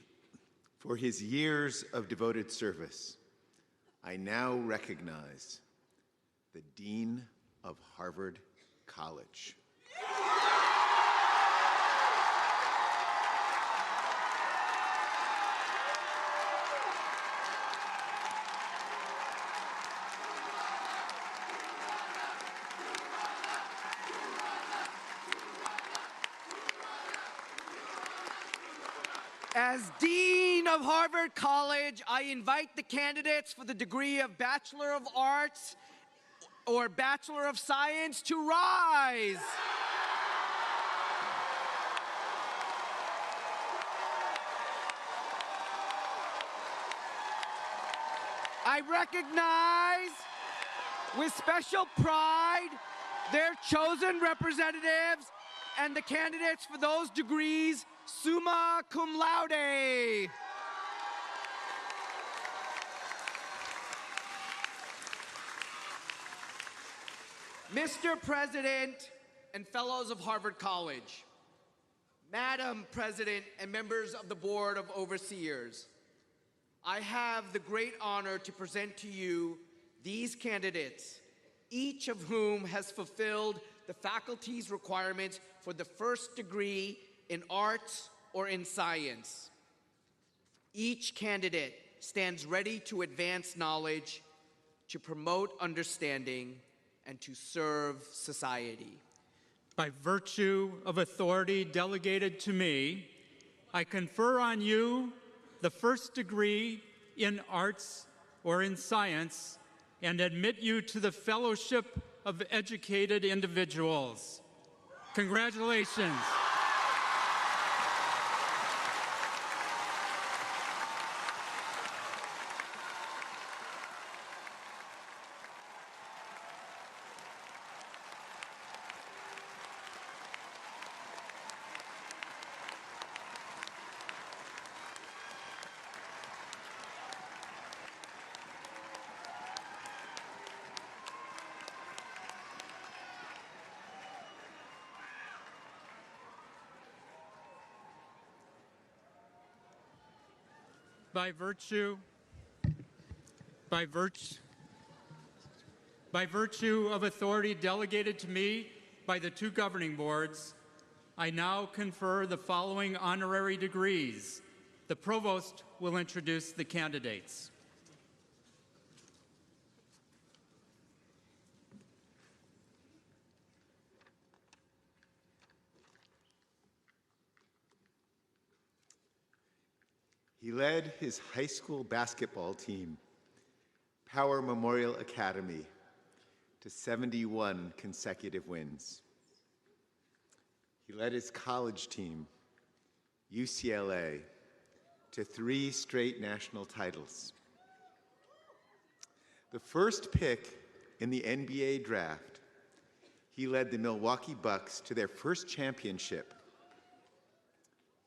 for his years of devoted service, I now recognize the Dean of Harvard College. As Dean of Harvard College, I invite the candidates for the degree of Bachelor of Arts or Bachelor of Science to rise. I recognize with special pride their chosen representatives and the candidates for those degrees summa cum laude. Mr. President and fellows of Harvard College, Madam President and members of the Board of Overseers, I have the great honor to present to you these candidates, each of whom has fulfilled the faculty's requirements for the first degree in arts or in science. Each candidate stands ready to advance knowledge, to promote understanding, and to serve society. By virtue of authority delegated to me, I confer on you the first degree in arts or in science and admit you to the fellowship of educated individuals. Congratulations. By virtue of authority delegated to me by the two governing boards, I now confer the following honorary degrees. The provost will introduce the candidates. He led his high school basketball team, Power Memorial Academy, to 71 consecutive wins. He led his college team, UCLA, to 3 straight national titles. The first pick in the NBA draft, he led the Milwaukee Bucks to their first championship,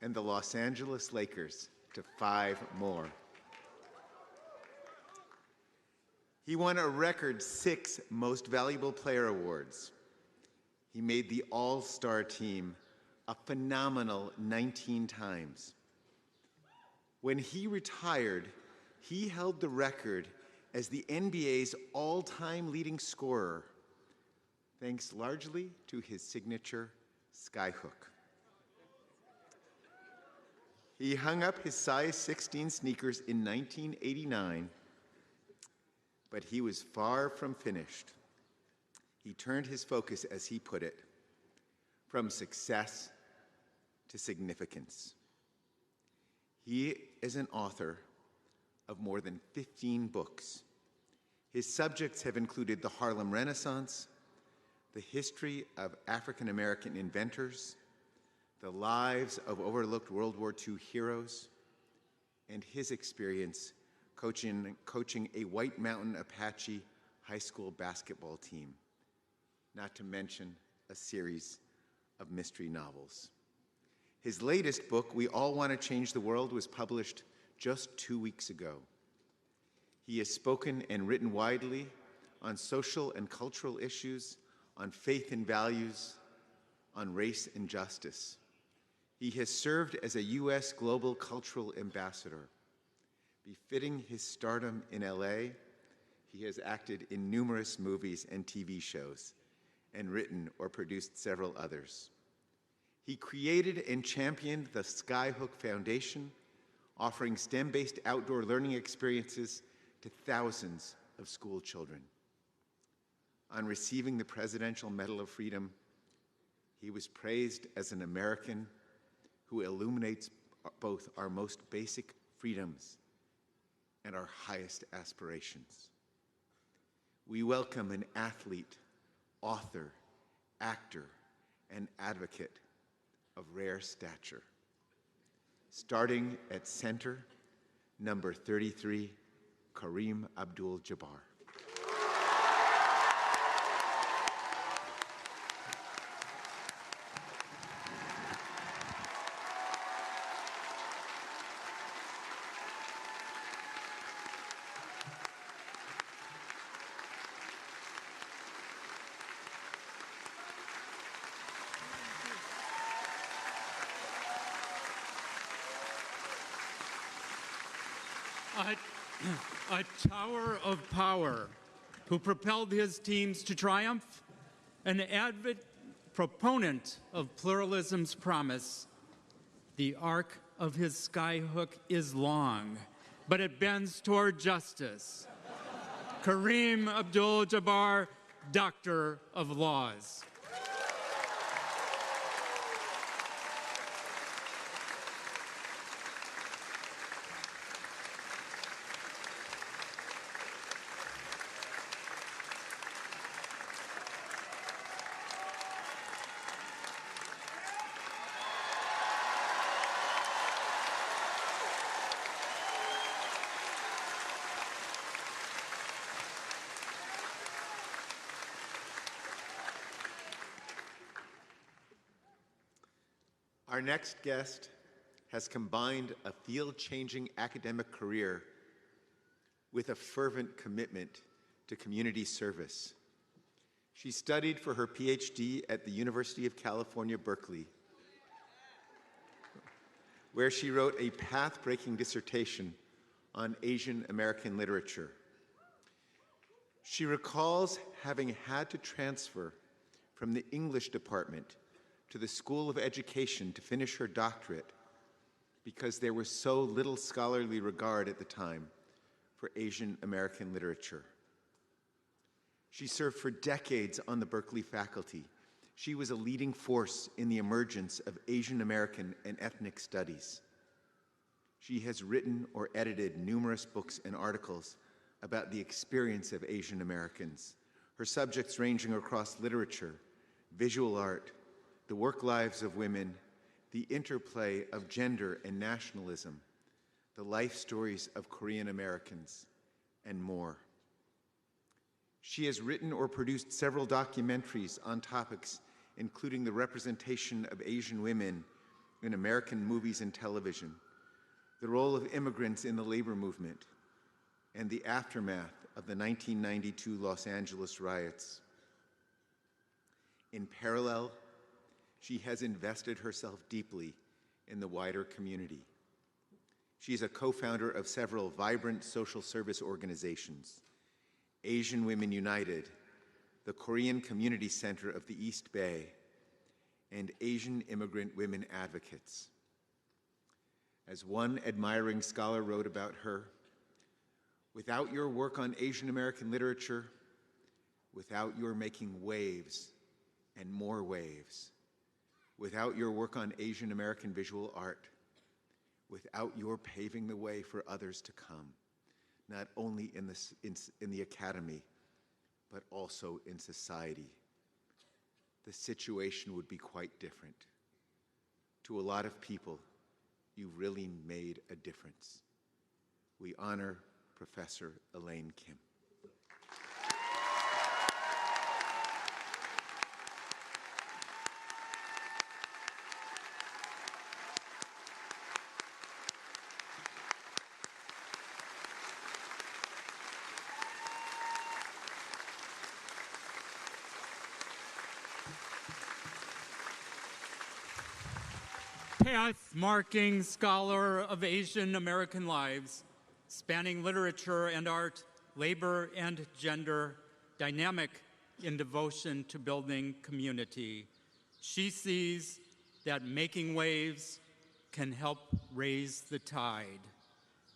and the Los Angeles Lakers to 5 more. He won a record 6 Most Valuable Player awards. He made the All-Star team a phenomenal 19 times. When he retired, he held the record as the NBA's all-time leading scorer, thanks largely to his signature skyhook. He hung up his size 16 sneakers in 1989, but he was far from finished. He turned his focus, as he put it, from success to significance. He is an author of more than 15 books. His subjects have included the Harlem Renaissance, the history of African American inventors, the lives of overlooked World War II heroes, and his experience coaching a White Mountain Apache high school basketball team, not to mention a series of mystery novels. His latest book, We All Want to Change the World, was published just 2 weeks ago. He has spoken and written widely on social and cultural issues, on faith and values, on race and justice. He has served as a U.S. Global Cultural Ambassador. Befitting his stardom in LA, he has acted in numerous movies and TV shows, and written or produced several others. He created and championed the Skyhook Foundation, offering STEM-based outdoor learning experiences to thousands of school children. On receiving the Presidential Medal of Freedom, he was praised as an American who illuminates both our most basic freedoms and our highest aspirations. We welcome an athlete, author, actor, and advocate of rare stature. Starting at center, number 33, Kareem Abdul-Jabbar. A tower of power who propelled his teams to triumph, an avid proponent of pluralism's promise. The arc of his skyhook is long, but it bends toward justice. Kareem Abdul-Jabbar, Doctor of Laws. Our next guest has combined a field-changing academic career with a fervent commitment to community service. She studied for her PhD at the University of California, Berkeley, where she wrote a path-breaking dissertation on Asian American literature. She recalls having had to transfer from the English department to the School of Education to finish her doctorate because there was so little scholarly regard at the time for Asian American literature. She served for decades on the Berkeley faculty. She was a leading force in the emergence of Asian American and ethnic studies. She has written or edited numerous books and articles about the experience of Asian Americans, her subjects ranging across literature, visual art, the work lives of women, the interplay of gender and nationalism, the life stories of Korean Americans, and more. She has written or produced several documentaries on topics including the representation of Asian women in American movies and television, the role of immigrants in the labor movement, and the aftermath of the 1992 Los Angeles riots. In parallel, she has invested herself deeply in the wider community. She is a co-founder of several vibrant social service organizations: Asian Women United, the Korean Community Center of the East Bay, and Asian Immigrant Women Advocates. As one admiring scholar wrote about her, "Without your work on Asian American literature, without your making waves and more waves, without your work on Asian American visual art, without your paving the way for others to come, not only in the academy, but also in society, the situation would be quite different. To a lot of people, you really made a difference." We honor Professor Elaine Kim. path-marking scholar of Asian American lives, spanning literature and art, labor and gender, dynamic in devotion to building community. She sees that making waves can help raise the tide.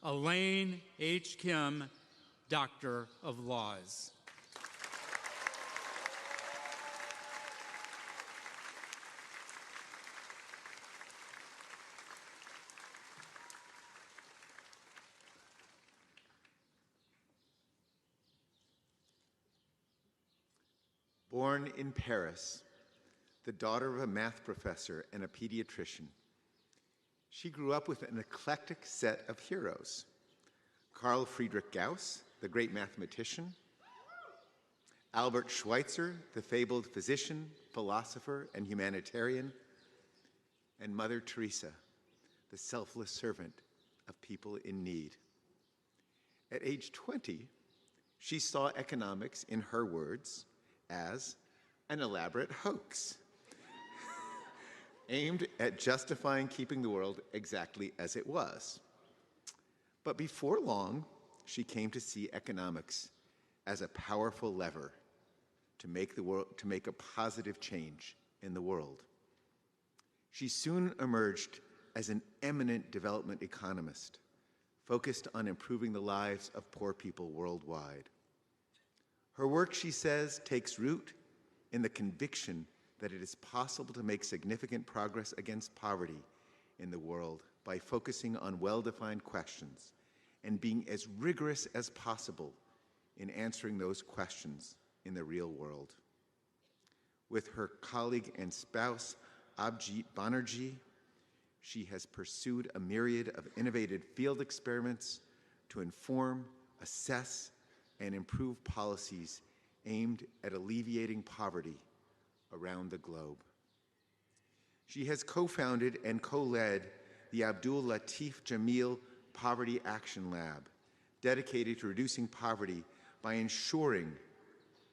Elaine H. Kim, Doctor of Laws. Born in Paris, the daughter of a math professor and a pediatrician, she grew up with an eclectic set of heroes. Carl Friedrich Gauss, the great mathematician, Albert Schweitzer, the fabled physician, philosopher, and humanitarian, and Mother Teresa, the selfless servant of people in need. At age 20, she saw economics, in her words, as an elaborate hoax aimed at justifying keeping the world exactly as it was. But before long, she came to see economics as a powerful lever to make a positive change in the world. She soon emerged as an eminent development economist, focused on improving the lives of poor people worldwide. Her work, she says, takes root in the conviction that it is possible to make significant progress against poverty in the world by focusing on well-defined questions and being as rigorous as possible in answering those questions in the real world. With her colleague and spouse, Abhijit Banerjee, she has pursued a myriad of innovative field experiments to inform, assess, and improve policies aimed at alleviating poverty around the globe. She has co-founded and co-led the Abdul Latif Jameel Poverty Action Lab, dedicated to reducing poverty by ensuring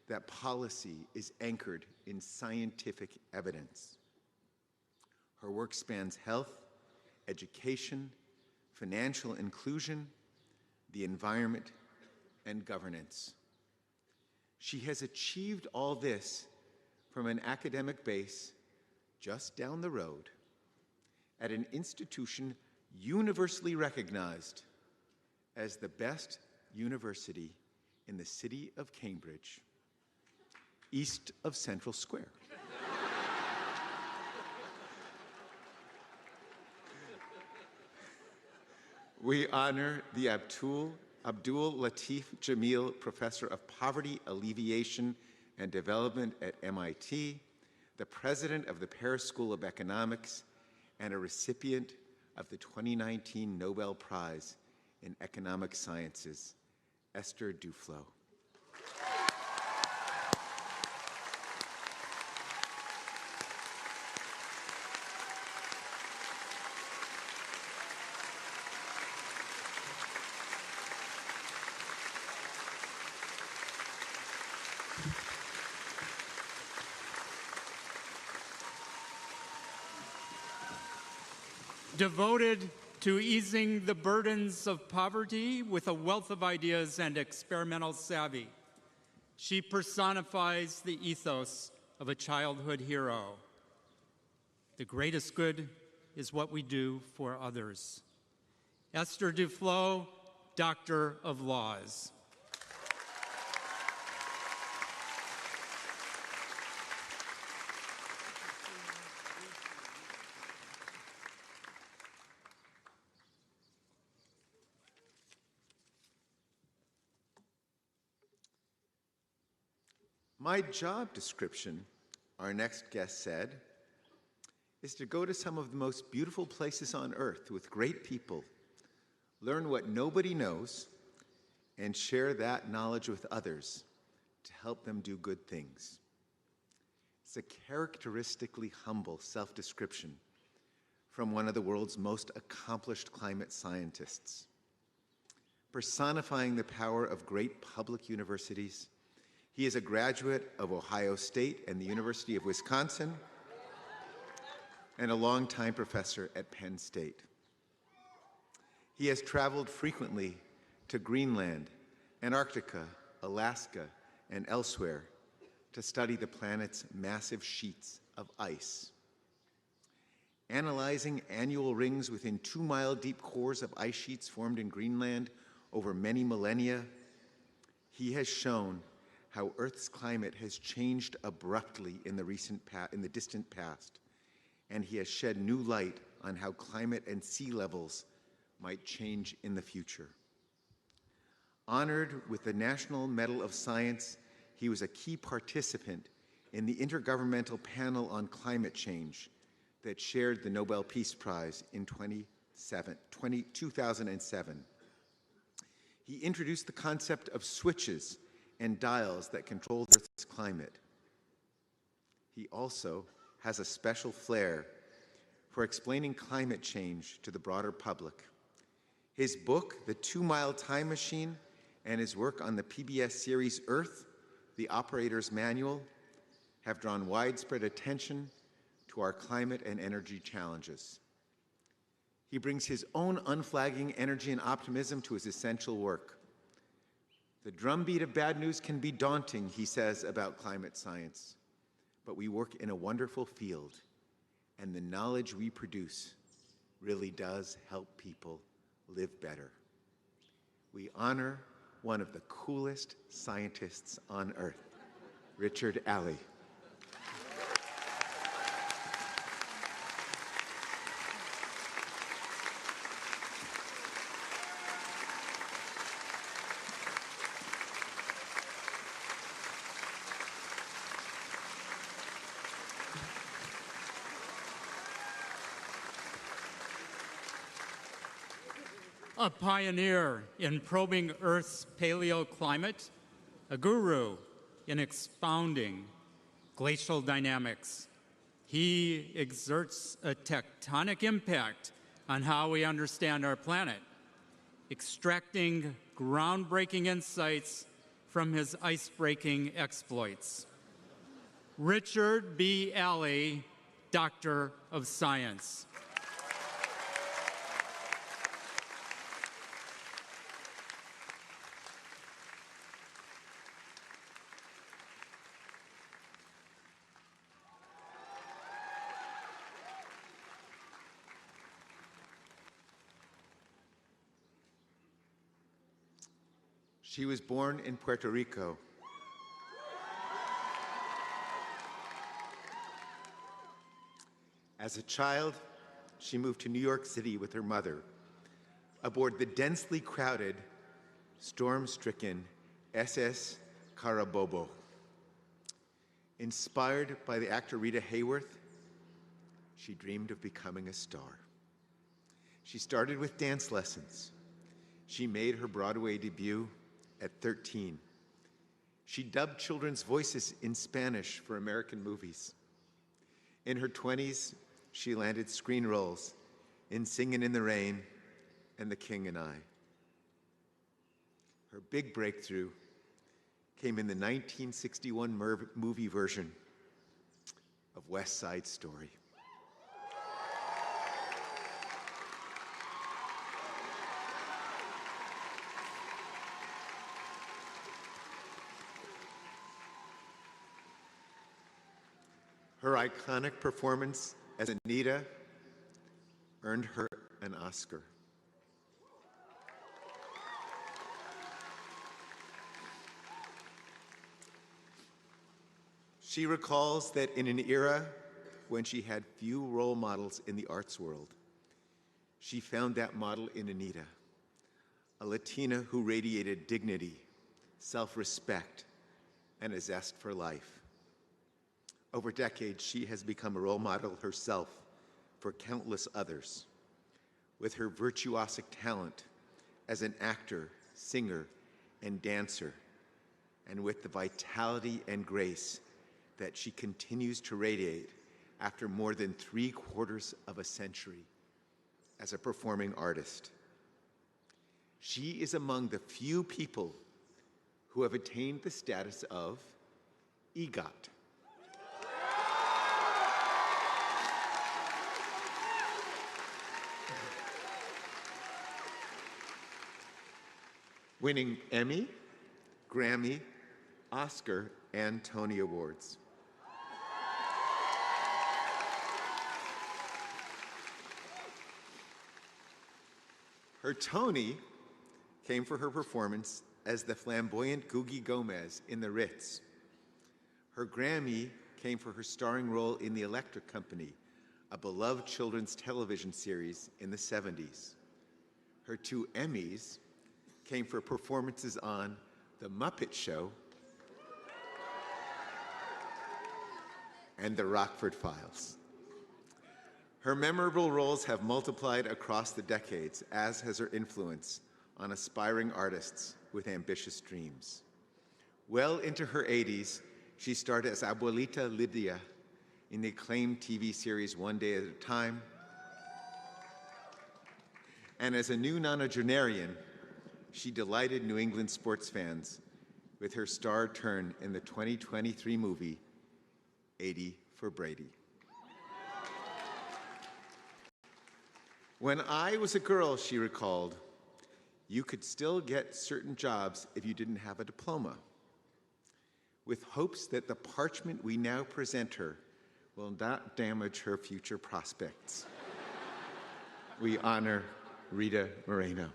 that policy is anchored in scientific evidence. Her work spans health, education, financial inclusion, the environment, and governance. She has achieved all this from an academic base just down the road at an institution universally recognized as the best university in the city of Cambridge, east of Central Square. We honor the Abdul Latif Jameel Professor of Poverty Alleviation and Development at MIT, the president of the Paris School of Economics, and a recipient of the 2019 Nobel Prize in Economic Sciences, Esther Duflo. Devoted to easing the burdens of poverty with a wealth of ideas and experimental savvy, she personifies the ethos of a childhood hero. The greatest good is what we do for others. Esther Duflo, Doctor of Laws. My job description, our next guest said, is to go to some of the most beautiful places on earth with great people, learn what nobody knows, and share that knowledge with others to help them do good things. It's a characteristically humble self-description from one of the world's most accomplished climate scientists. Personifying the power of great public universities, he is a graduate of Ohio State and the University of Wisconsin, and a longtime professor at Penn State. He has traveled frequently to Greenland, Antarctica, Alaska, and elsewhere to study the planet's massive sheets of ice. Analyzing annual rings within 2-mile deep cores of ice sheets formed in Greenland over many millennia, he has shown how Earth's climate has changed abruptly in the distant past, and he has shed new light on how climate and sea levels might change in the future. Honored with the National Medal of Science, he was a key participant in the Intergovernmental Panel on Climate Change that shared the Nobel Peace Prize in 2007. He introduced the concept of switches and dials that control the Earth's climate. He also has a special flair for explaining climate change to the broader public. His book, The 2-Mile Time Machine, and his work on the PBS series Earth, The Operator's Manual, have drawn widespread attention to our climate and energy challenges. He brings his own unflagging energy and optimism to his essential work. The drumbeat of bad news can be daunting, he says about climate science, but we work in a wonderful field, and the knowledge we produce really does help people live better. We honor one of the coolest scientists on Earth, Richard Alley. A pioneer in probing Earth's paleoclimate, a guru in expounding glacial dynamics. He exerts a tectonic impact on how we understand our planet, extracting groundbreaking insights from his ice-breaking exploits. Richard B. Alley, Doctor of Science. She was born in Puerto Rico. As a child, she moved to New York City with her mother aboard the densely crowded, storm-stricken SS Carabobo. Inspired by the actor Rita Hayworth, she dreamed of becoming a star. She started with dance lessons. She made her Broadway debut at 13. She dubbed children's voices in Spanish for American movies. In her 20s, she landed screen roles in Singin' in the Rain and The King and I. Her big breakthrough came in the 1961 movie version of West Side Story. Her iconic performance as Anita earned her an Oscar. She recalls that in an era when she had few role models in the arts world, she found that model in Anita, a Latina who radiated dignity, self-respect, and a zest for life. Over decades, she has become a role model herself for countless others. With her virtuosic talent as an actor, singer, and dancer, and with the vitality and grace that she continues to radiate after more than 3/4 of a century as a performing artist. She is among the few people who have attained the status of EGOT. winning Emmy, Grammy, Oscar, and Tony Awards. Her Tony came for her performance as the flamboyant Googie Gomez in The Ritz. Her Grammy came for her starring role in The Electric Company, a beloved children's television series in the 70s. Her 2 Emmys came for performances on The Muppet Show and The Rockford Files. Her memorable roles have multiplied across the decades, as has her influence on aspiring artists with ambitious dreams. Well into her 80s, she starred as Abuelita Lydia in the acclaimed TV series One Day at a Time, and as a new nonagenarian, she delighted New England sports fans with her star turn in the 2023 movie, 80 for Brady. When I was a girl, she recalled, you could still get certain jobs if you didn't have a diploma, with hopes that the parchment we now present her will not damage her future prospects. We honor Rita Moreno.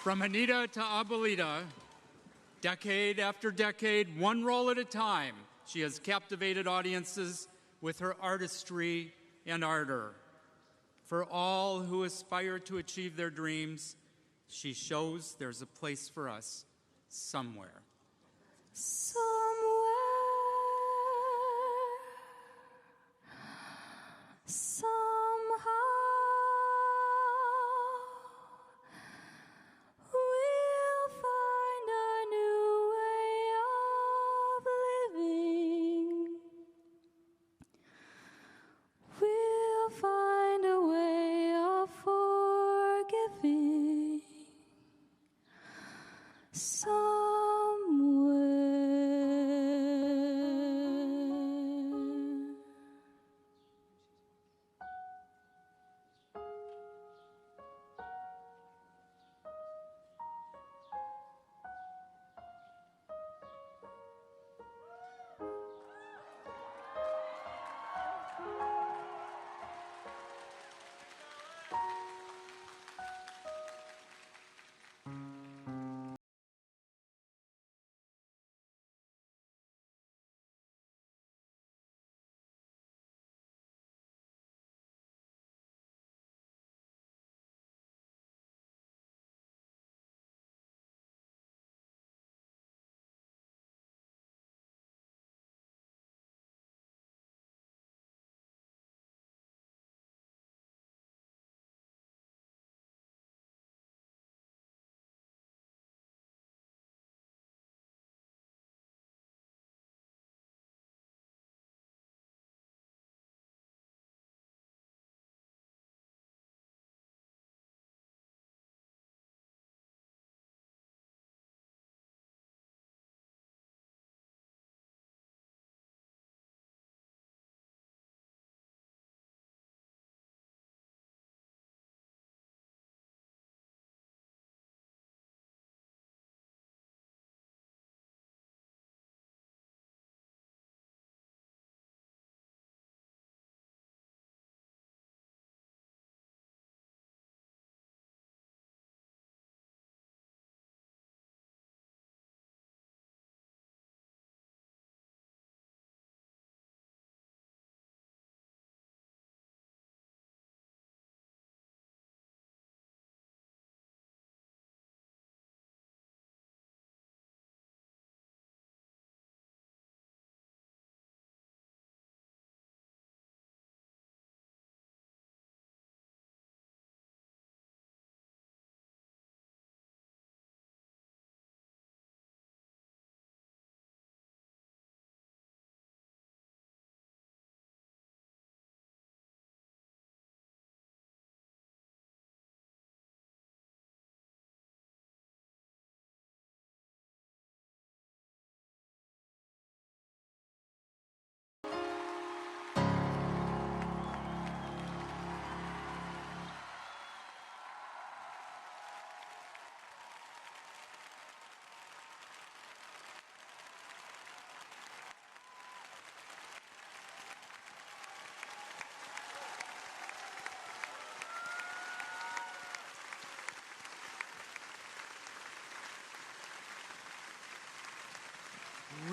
From Anita to Abuelita, decade after decade, one role at a time, she has captivated audiences with her artistry and ardor. For all who aspire to achieve their dreams, she shows there's a place for us somewhere. Somehow, we'll find a new way of living. We'll find a way of forgiving somewhere.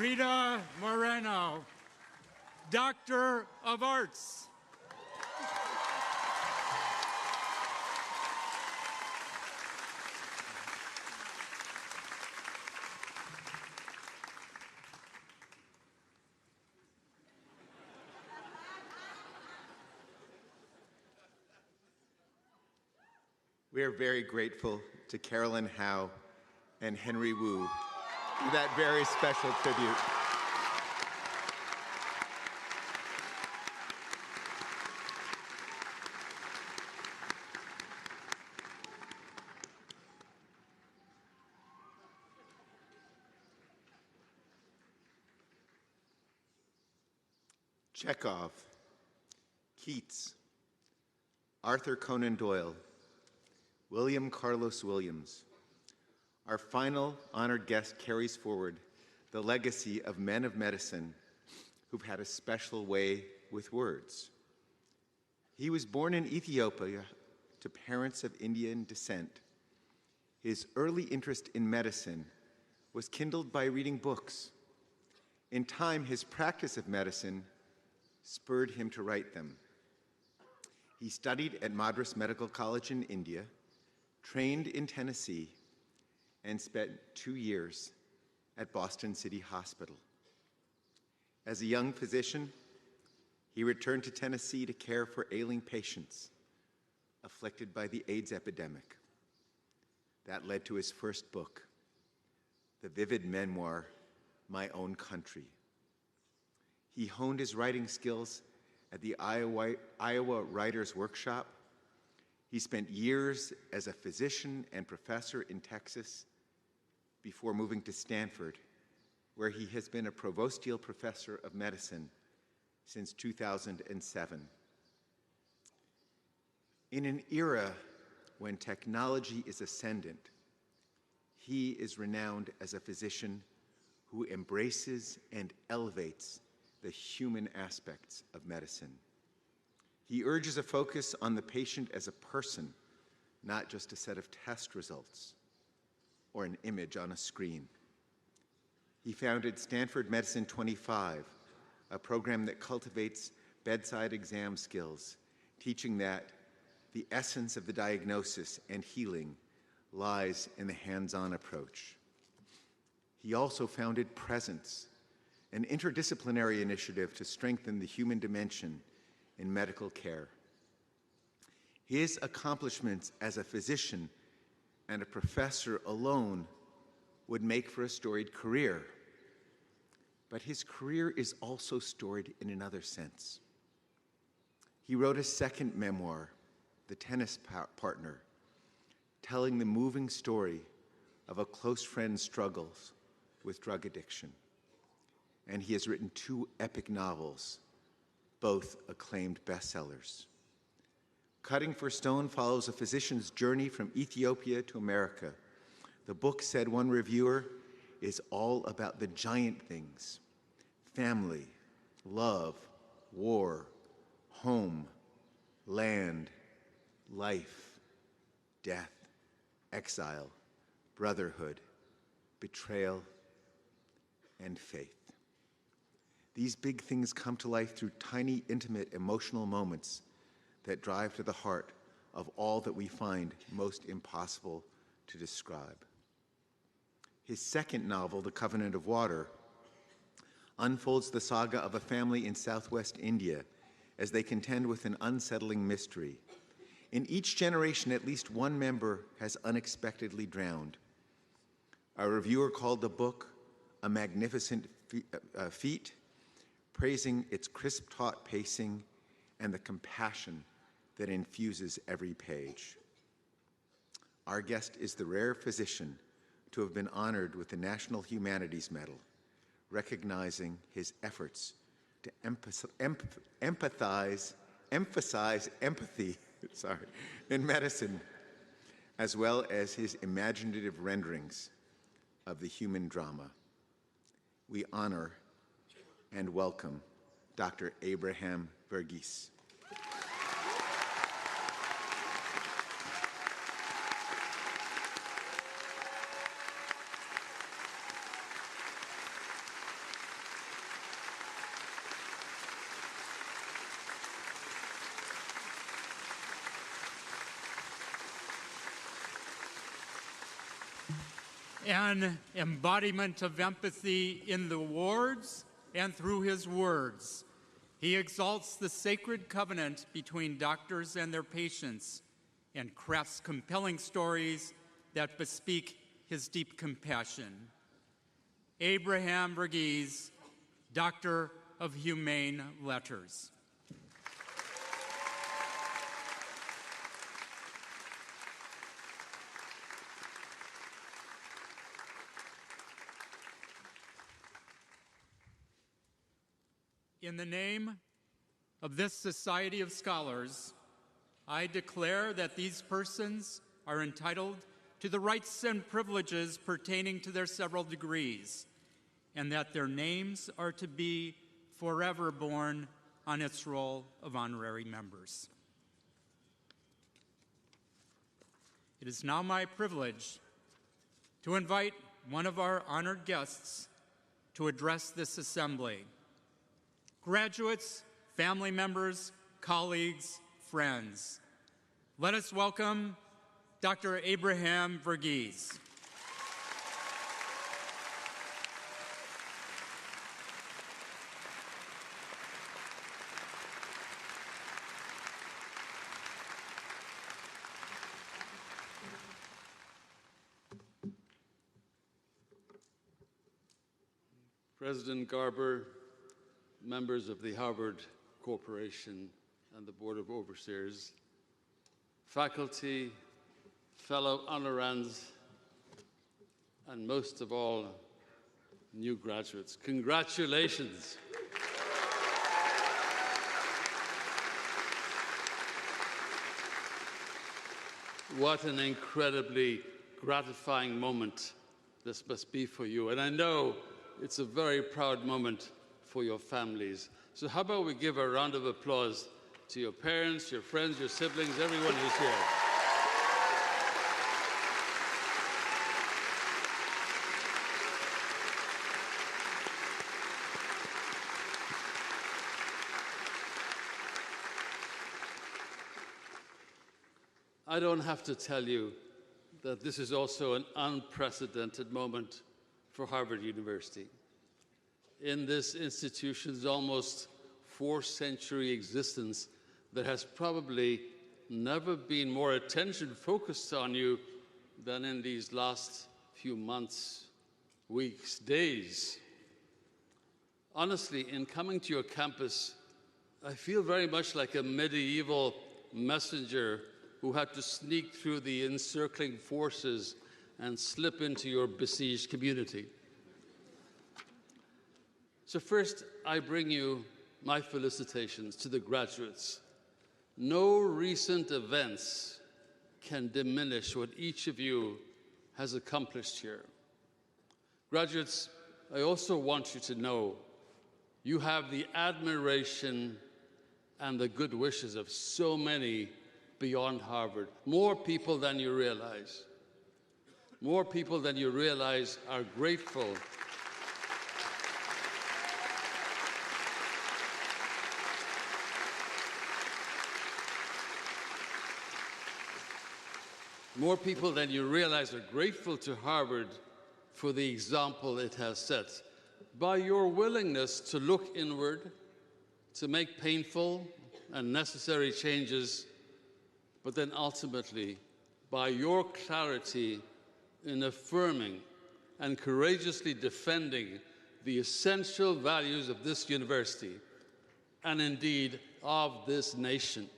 Rita Moreno, Doctor of Arts. We are very grateful to Carolyn Howe and Henry Wu for that very special tribute. Chekhov, Keats, Arthur Conan Doyle, William Carlos Williams. Our final honored guest carries forward the legacy of men of medicine who've had a special way with words. He was born in Ethiopia to parents of Indian descent. His early interest in medicine was kindled by reading books. In time, his practice of medicine spurred him to write them. He studied at Madras Medical College in India, trained in Tennessee, and spent 2 years at Boston City Hospital. As a young physician, he returned to Tennessee to care for ailing patients afflicted by the AIDS epidemic. That led to his first book, the vivid memoir, My Own Country. He honed his writing skills at the Iowa Writers Workshop. He spent years as a physician and professor in Texas before moving to Stanford, where he has been a provostial professor of medicine since 2007. In an era when technology is ascendant, he is renowned as a physician who embraces and elevates the human aspects of medicine. He urges a focus on the patient as a person, not just a set of test results or an image on a screen. He founded Stanford Medicine 25, a program that cultivates bedside exam skills, teaching that the essence of the diagnosis and healing lies in the hands-on approach. He also founded Presence, an interdisciplinary initiative to strengthen the human dimension in medical care. His accomplishments as a physician and a professor alone would make for a storied career. But his career is also storied in another sense. He wrote a second memoir, The Tennis Partner, telling the moving story of a close friend's struggles with drug addiction. And he has written 2 epic novels, both acclaimed bestsellers. Cutting for Stone follows a physician's journey from Ethiopia to America. The book, said one reviewer, is all about the giant things: family, love, war, home, land, life, death, exile, brotherhood, betrayal, and faith. These big things come to life through tiny, intimate, emotional moments that drive to the heart of all that we find most impossible to describe. His second novel, The Covenant of Water, unfolds the saga of a family in southwest India as they contend with an unsettling mystery. In each generation, at least one member has unexpectedly drowned. A reviewer called the book a magnificent feat, praising its crisp-taut pacing and the compassion that infuses every page. Our guest is the rare physician to have been honored with the National Humanities Medal, recognizing his efforts to emphasize empathy in medicine, as well as his imaginative renderings of the human drama. We honor and welcome Dr. Abraham Verghese. an embodiment of empathy in the wards and through his words. He exalts the sacred covenant between doctors and their patients and crafts compelling stories that bespeak his deep compassion. Abraham Verghese, Doctor of Humane Letters. In the name of this Society of Scholars, I declare that these persons are entitled to the rights and privileges pertaining to their several degrees, and that their names are to be forever borne on its roll of honorary members. It is now my privilege to invite one of our honored guests to address this assembly. Graduates, family members, colleagues, friends, let us welcome Dr. Abraham Verghese. President Garber, members of the Harvard Corporation and the Board of Overseers, faculty, fellow honorands, and most of all, new graduates. Congratulations. What an incredibly gratifying moment this must be for you. And I know it's a very proud moment for your families. So how about we give a round of applause to your parents, your friends, your siblings, everyone who's here. I don't have to tell you that this is also an unprecedented moment for Harvard University. In this institution's almost 4-century existence, there has probably never been more attention focused on you than in these last few months, weeks, days. Honestly, in coming to your campus, I feel very much like a medieval messenger who had to sneak through the encircling forces and slip into your besieged community. So first, I bring you my felicitations to the graduates. No recent events can diminish what each of you has accomplished here. Graduates, I also want you to know you have the admiration and the good wishes of so many beyond Harvard. More people than you realize. More people than you realize are grateful More people than you realize are grateful to Harvard for the example it has set. By your willingness to look inward, to make painful and necessary changes, but then ultimately, by your clarity in affirming and courageously defending the essential values of this university, and indeed of this nation.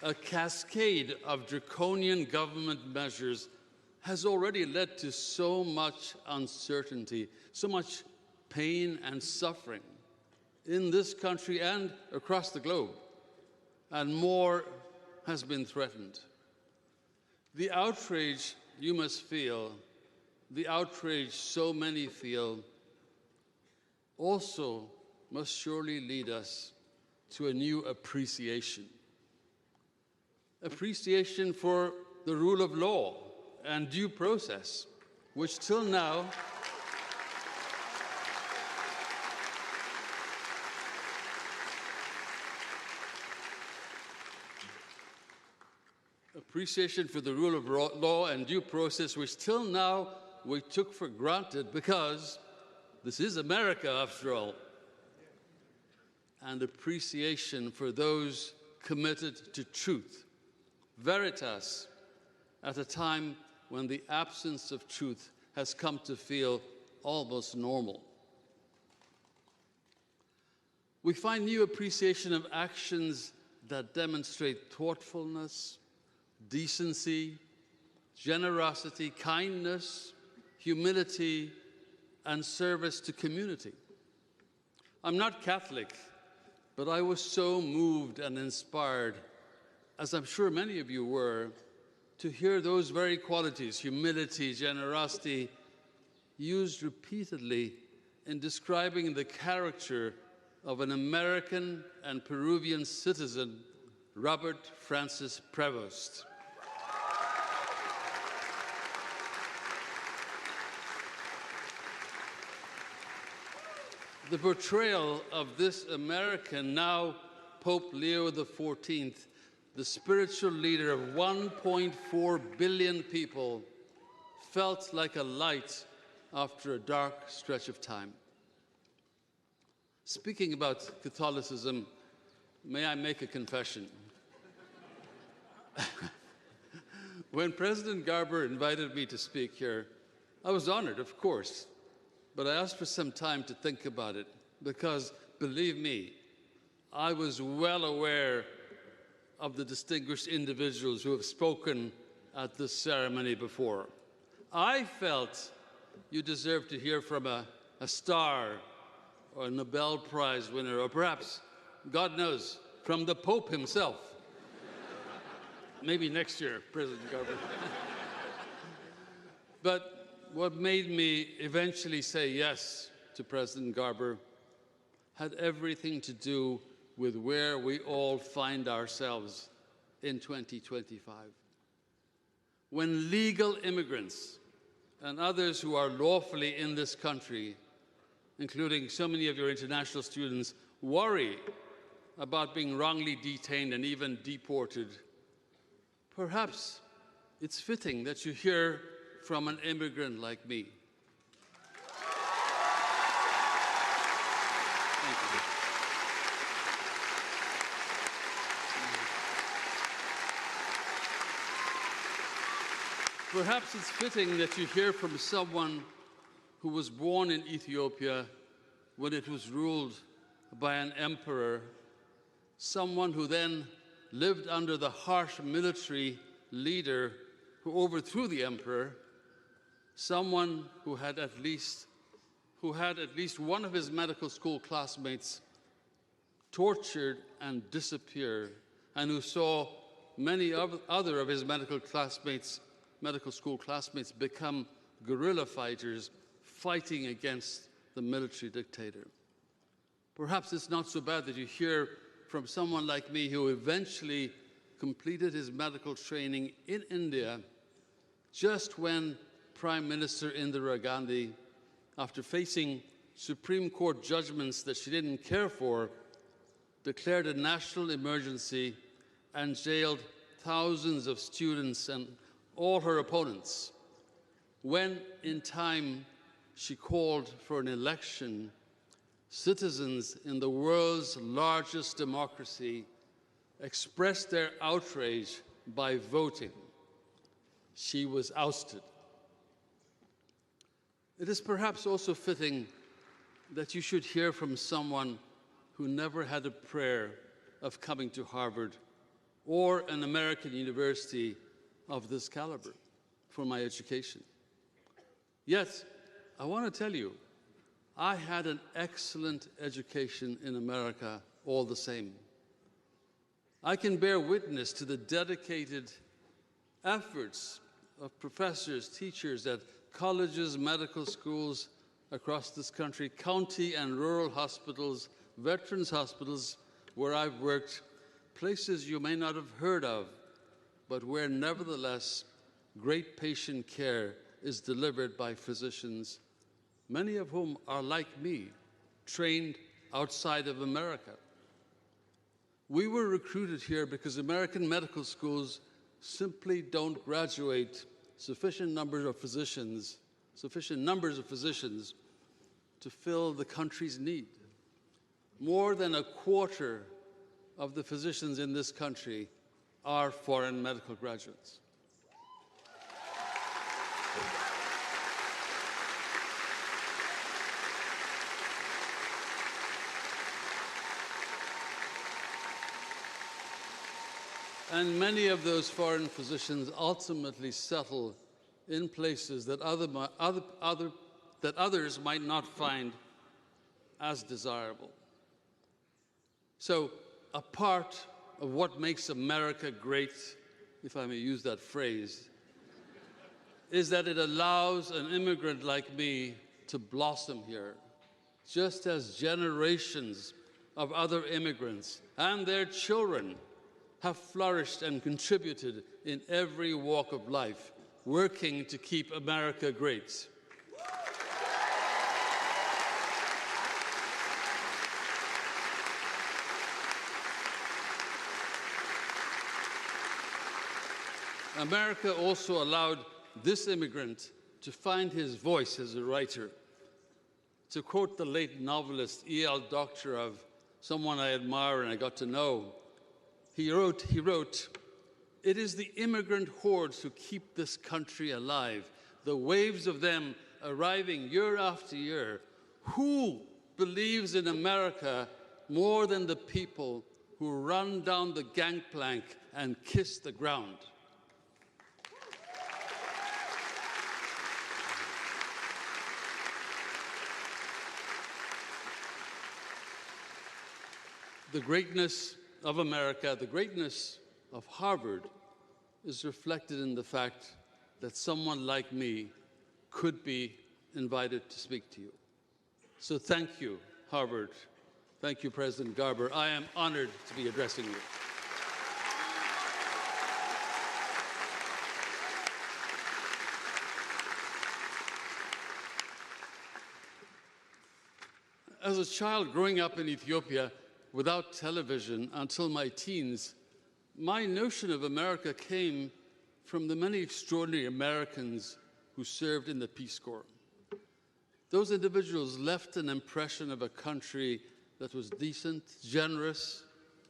A cascade of draconian government measures has already led to so much uncertainty, so much pain and suffering in this country and across the globe, and more has been threatened. The outrage you must feel, the outrage so many feel, also must surely lead us to a new appreciation. Appreciation for the rule of law and due process, which till now appreciation for the rule of law and due process, which till now we took for granted because this is America after all, and appreciation for those committed to truth, veritas, at a time when the absence of truth has come to feel almost normal. We find new appreciation of actions that demonstrate thoughtfulness, decency, generosity, kindness, humility, and service to community. I'm not Catholic, but I was so moved and inspired, as I'm sure many of you were, to hear those very qualities, humility, generosity, used repeatedly in describing the character of an American and Peruvian citizen, Robert Francis Prevost. The portrayal of this American, now Pope Leo XIV, the spiritual leader of 1.4 billion people, felt like a light after a dark stretch of time. Speaking about Catholicism, may I make a confession? When President Garber invited me to speak here, I was honored, of course, but I asked for some time to think about it because, believe me, I was well aware of the distinguished individuals who have spoken at this ceremony before. I felt you deserved to hear from a star or a Nobel Prize winner, or perhaps, God knows, from the Pope himself. Maybe next year, President Garber. But what made me eventually say yes to President Garber had everything to do with where we all find ourselves in 2025. When legal immigrants and others who are lawfully in this country, including so many of your international students, worry about being wrongly detained and even deported, perhaps it's fitting that you hear from an immigrant like me. Thank you. Perhaps it's fitting that you hear from someone who was born in Ethiopia when it was ruled by an emperor, someone who then lived under the harsh military leader who overthrew the emperor, someone who had at least one of his medical school classmates tortured and disappear, and who saw many other of his medical school classmates become guerrilla fighters fighting against the military dictator. Perhaps it's not so bad that you hear from someone like me who eventually completed his medical training in India just when Prime Minister Indira Gandhi, after facing Supreme Court judgments that she didn't care for, declared a national emergency and jailed thousands of students and all her opponents. When, in time, she called for an election, citizens in the world's largest democracy expressed their outrage by voting. She was ousted. It is perhaps also fitting that you should hear from someone who never had a prayer of coming to Harvard or an American university of this caliber for my education. Yet, I want to tell you, I had an excellent education in America all the same. I can bear witness to the dedicated efforts of professors, teachers at colleges, medical schools across this country, county and rural hospitals, veterans hospitals where I've worked, places you may not have heard of, but where nevertheless great patient care is delivered by physicians, many of whom are like me, trained outside of America. We were recruited here because American medical schools simply don't graduate sufficient numbers of physicians to fill the country's need. More than a quarter of the physicians in this country are foreign medical graduates. And many of those foreign physicians ultimately settle in places that others might not find as desirable. So a part of what makes America great, if I may use that phrase, is that it allows an immigrant like me to blossom here, just as generations of other immigrants and their children have flourished and contributed in every walk of life, working to keep America great. America also allowed this immigrant to find his voice as a writer. To quote the late novelist E.L. Doctorow, someone I admire and I got to know, he wrote, "It is the immigrant hordes who keep this country alive, the waves of them arriving year after year. Who believes in America more than the people who run down the gangplank and kiss the ground?" The greatness of America, the greatness of Harvard, is reflected in the fact that someone like me could be invited to speak to you. So thank you, Harvard. Thank you, President Garber. I am honored to be addressing you. As a child growing up in Ethiopia, without television until my teens, my notion of America came from the many extraordinary Americans who served in the Peace Corps. Those individuals left an impression of a country that was decent, generous,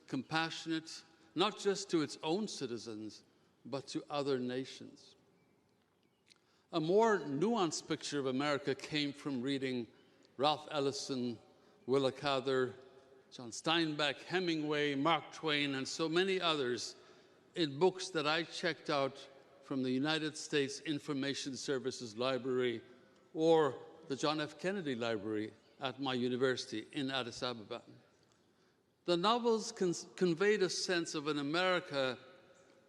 compassionate, not just to its own citizens, but to other nations. A more nuanced picture of America came from reading Ralph Ellison, Willa Cather, John Steinbeck, Hemingway, Mark Twain, and so many others in books that I checked out from the United States Information Services Library or the John F. Kennedy Library at my university in Addis Ababa. The novels conveyed a sense of an America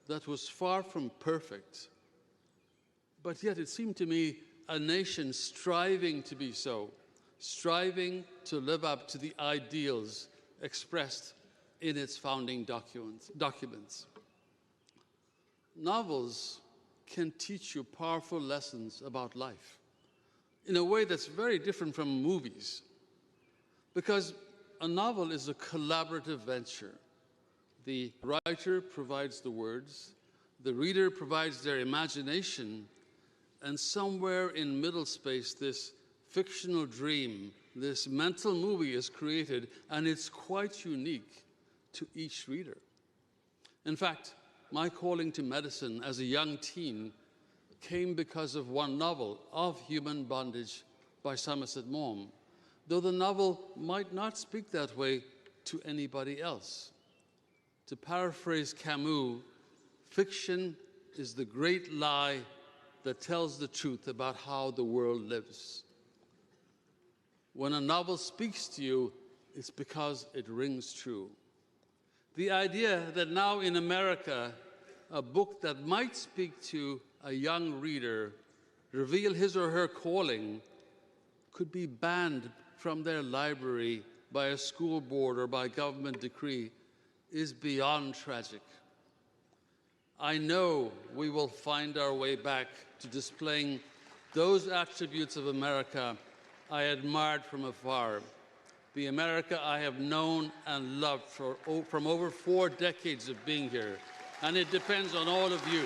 that was far from perfect, but yet it seemed to me a nation striving to be so, striving to live up to the ideals expressed in its founding documents. Novels can teach you powerful lessons about life in a way that's very different from movies, because a novel is a collaborative venture. The writer provides the words, the reader provides their imagination, and somewhere in middle space, this fictional dream, this mental movie is created, and it's quite unique to each reader. In fact, my calling to medicine as a young teen came because of one novel, Of Human Bondage by Somerset Maugham, though the novel might not speak that way to anybody else. To paraphrase Camus, fiction is the great lie that tells the truth about how the world lives. When a novel speaks to you, it's because it rings true. The idea that now in America, a book that might speak to a young reader, reveal his or her calling, could be banned from their library by a school board or by government decree is beyond tragic. I know we will find our way back to displaying those attributes of America I admired from afar, the America I have known and loved from over 4 decades of being here, And it depends on all of you.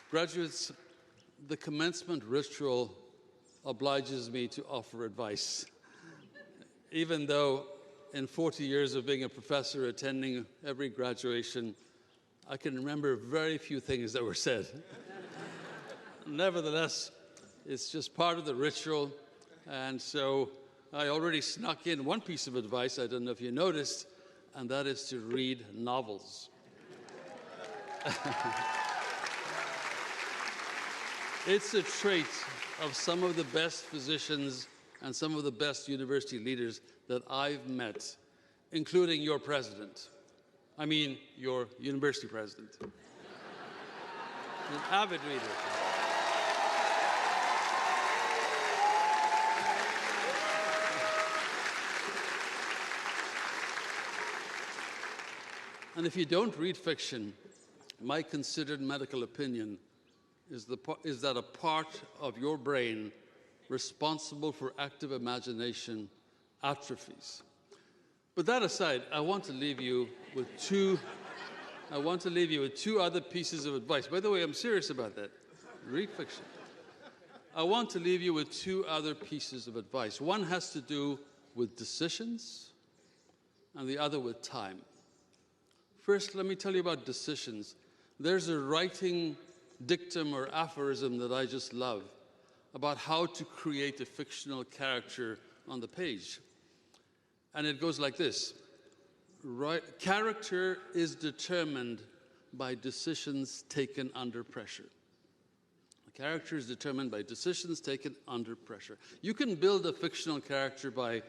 Graduates, the commencement ritual obliges me to offer advice. Even though in 40 years of being a professor attending every graduation, I can remember very few things that were said. Nevertheless, it's just part of the ritual, and so I already snuck in one piece of advice, I don't know if you noticed, and that is to read novels. It's a trait of some of the best physicians and some of the best university leaders that I've met, including your president. I mean, your university president. An avid reader. And if you don't read fiction, my considered medical opinion is that a part of your brain responsible for active imagination atrophies. But that aside, I want to leave you with two other pieces of advice. By the way, I'm serious about that. Read fiction. I want to leave you with two other pieces of advice. One has to do with decisions, and the other with time. First, let me tell you about decisions. There's a writing dictum or aphorism that I just love about how to create a fictional character on the page. And it goes like this. Character is determined by decisions taken under pressure. Character is determined by decisions taken under pressure. You can build a fictional character by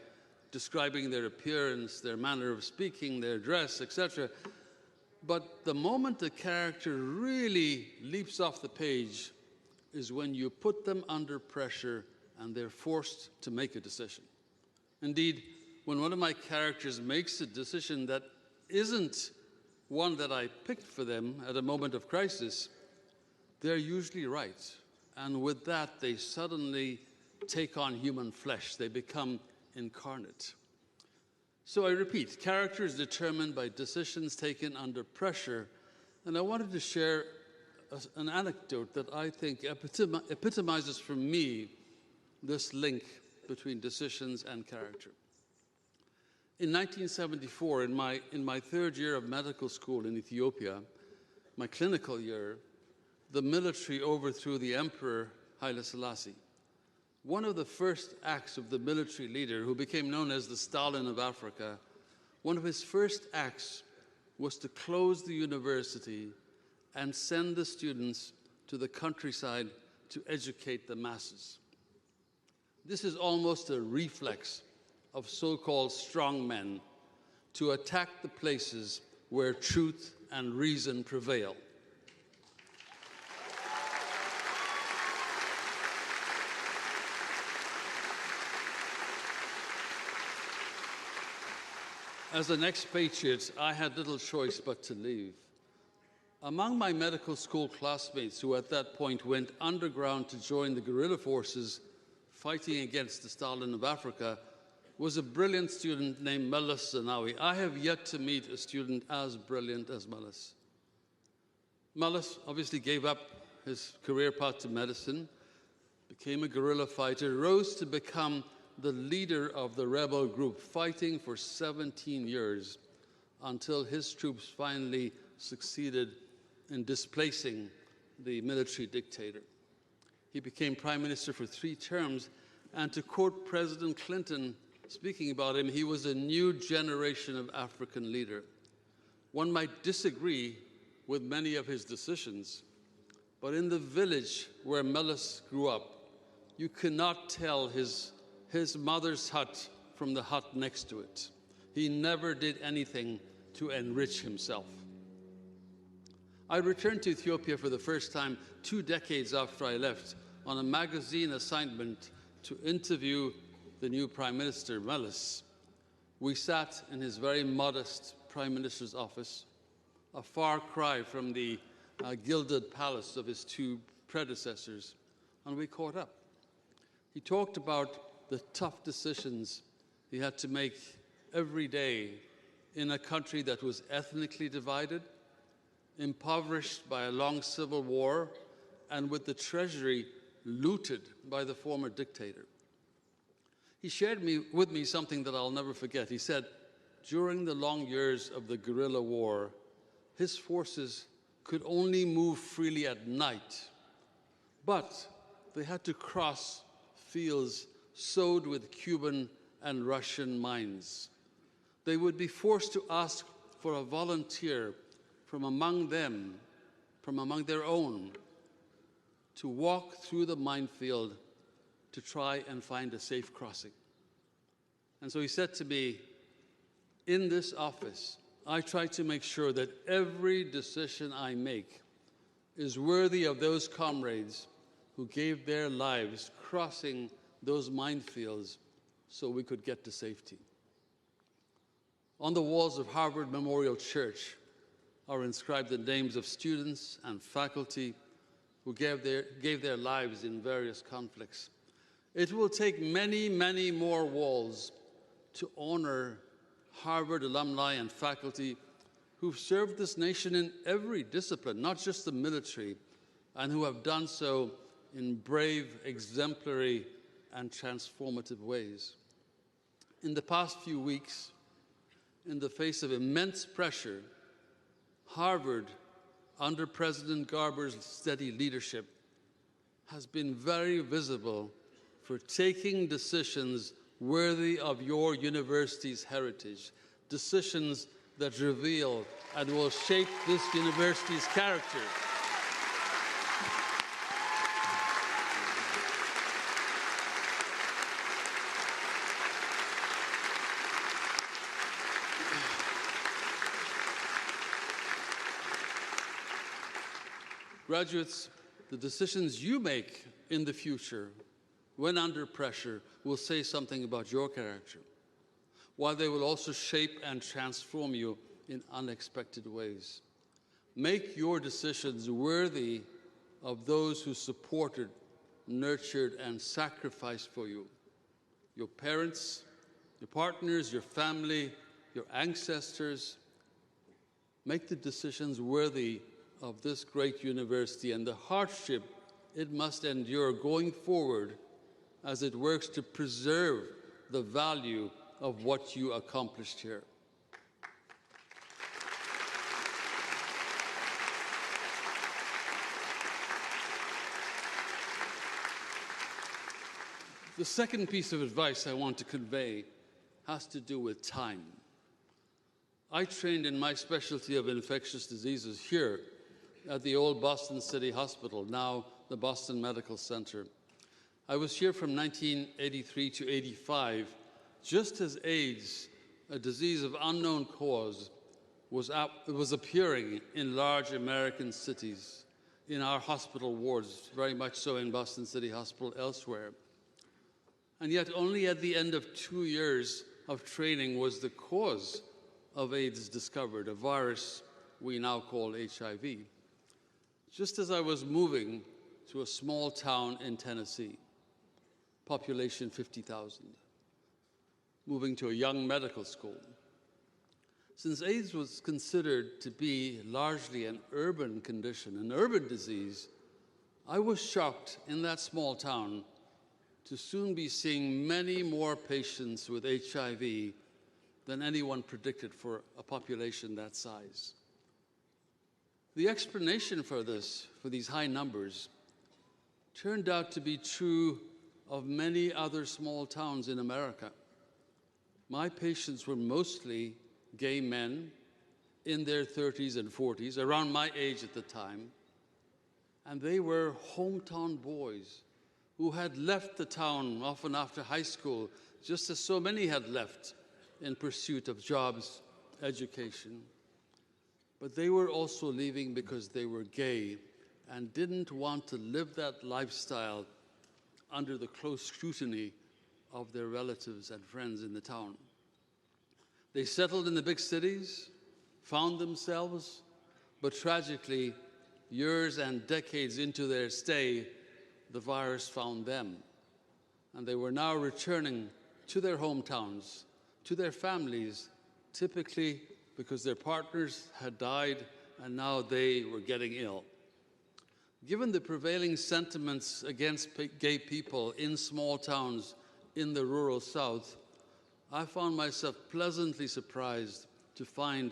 describing their appearance, their manner of speaking, their dress, etc. But the moment the character really leaps off the page is when you put them under pressure and they're forced to make a decision. Indeed, when one of my characters makes a decision that isn't one that I picked for them at a moment of crisis, they're usually right. And with that, they suddenly take on human flesh. They become incarnate. So I repeat, character is determined by decisions taken under pressure. And I wanted to share an anecdote that I think epitomizes for me this link between decisions and character. In 1974, in my third year of medical school in Ethiopia, my clinical year, the military overthrew the Emperor Haile Selassie. One of the first acts of the military leader, who became known as the Stalin of Africa, one of his first acts was to close the university and send the students to the countryside to educate the masses. This is almost a reflex of so-called strong men to attack the places where truth and reason prevail. As an expatriate, I had little choice but to leave. Among my medical school classmates who at that point went underground to join the guerrilla forces fighting against the Stalin of Africa was a brilliant student named Meles Zenawi. I have yet to meet a student as brilliant as Meles. Meles obviously gave up his career path to medicine, became a guerrilla fighter, rose to become the leader of the rebel group, fighting for 17 years until his troops finally succeeded in displacing the military dictator. He became prime minister for 3 terms, and to quote President Clinton, speaking about him, he was a new generation of African leader. One might disagree with many of his decisions, but in the village where Meles grew up, you cannot tell his mother's hut from the hut next to it. He never did anything to enrich himself. I returned to Ethiopia for the first time 2 decades after I left on a magazine assignment to interview the new Prime Minister, Meles. We sat in his very modest Prime Minister's office, a far cry from the gilded palace of his 2 predecessors, and we caught up. He talked about the tough decisions he had to make every day in a country that was ethnically divided, impoverished by a long civil war, and with the treasury looted by the former dictator. He shared with me something that I'll never forget. He said, during the long years of the guerrilla war, his forces could only move freely at night, but they had to cross fields sowed with Cuban and Russian mines. They would be forced to ask for a volunteer from among them, from among their own, to walk through the minefield to try and find a safe crossing. And so he said to me, in this office, I try to make sure that every decision I make is worthy of those comrades who gave their lives crossing those minefields so we could get to safety. On the walls of Harvard Memorial Church are inscribed the names of students and faculty who gave their lives in various conflicts. It will take many, many more walls to honor Harvard alumni and faculty who've served this nation in every discipline, not just the military, and who have done so in brave, exemplary, and transformative ways. In the past few weeks, in the face of immense pressure, Harvard, under President Garber's steady leadership, has been very visible for taking decisions worthy of your university's heritage, decisions that reveal and will shape this university's character. Graduates, the decisions you make in the future, when under pressure, will say something about your character, while they will also shape and transform you in unexpected ways. Make your decisions worthy of those who supported, nurtured, and sacrificed for you. Your parents, your partners, your family, your ancestors. Make the decisions worthy of this great university and the hardship it must endure going forward as it works to preserve the value of what you accomplished here. The second piece of advice I want to convey has to do with time. I trained in my specialty of infectious diseases here at the old Boston City Hospital, now the Boston Medical Center. I was here from 1983 to 85, just as AIDS, a disease of unknown cause, was appearing in large American cities, in our hospital wards, very much so in Boston City Hospital, elsewhere. And yet only at the end of 2 years of training was the cause of AIDS discovered, a virus we now call HIV. Just as I was moving to a small town in Tennessee, population 50,000, moving to a young medical school. Since AIDS was considered to be largely an urban condition, an urban disease, I was shocked in that small town to soon be seeing many more patients with HIV than anyone predicted for a population that size. The explanation for this, for these high numbers, turned out to be true of many other small towns in America. My patients were mostly gay men in their 30s and 40s, around my age at the time, and they were hometown boys who had left the town often after high school, just as so many had left in pursuit of jobs, education. But they were also leaving because they were gay and didn't want to live that lifestyle under the close scrutiny of their relatives and friends in the town. They settled in the big cities, found themselves, but tragically, years and decades into their stay, the virus found them. and they were now returning to their hometowns, to their families, typically because their partners had died and now they were getting ill. Given the prevailing sentiments against gay people in small towns in the rural South, I found myself pleasantly surprised to find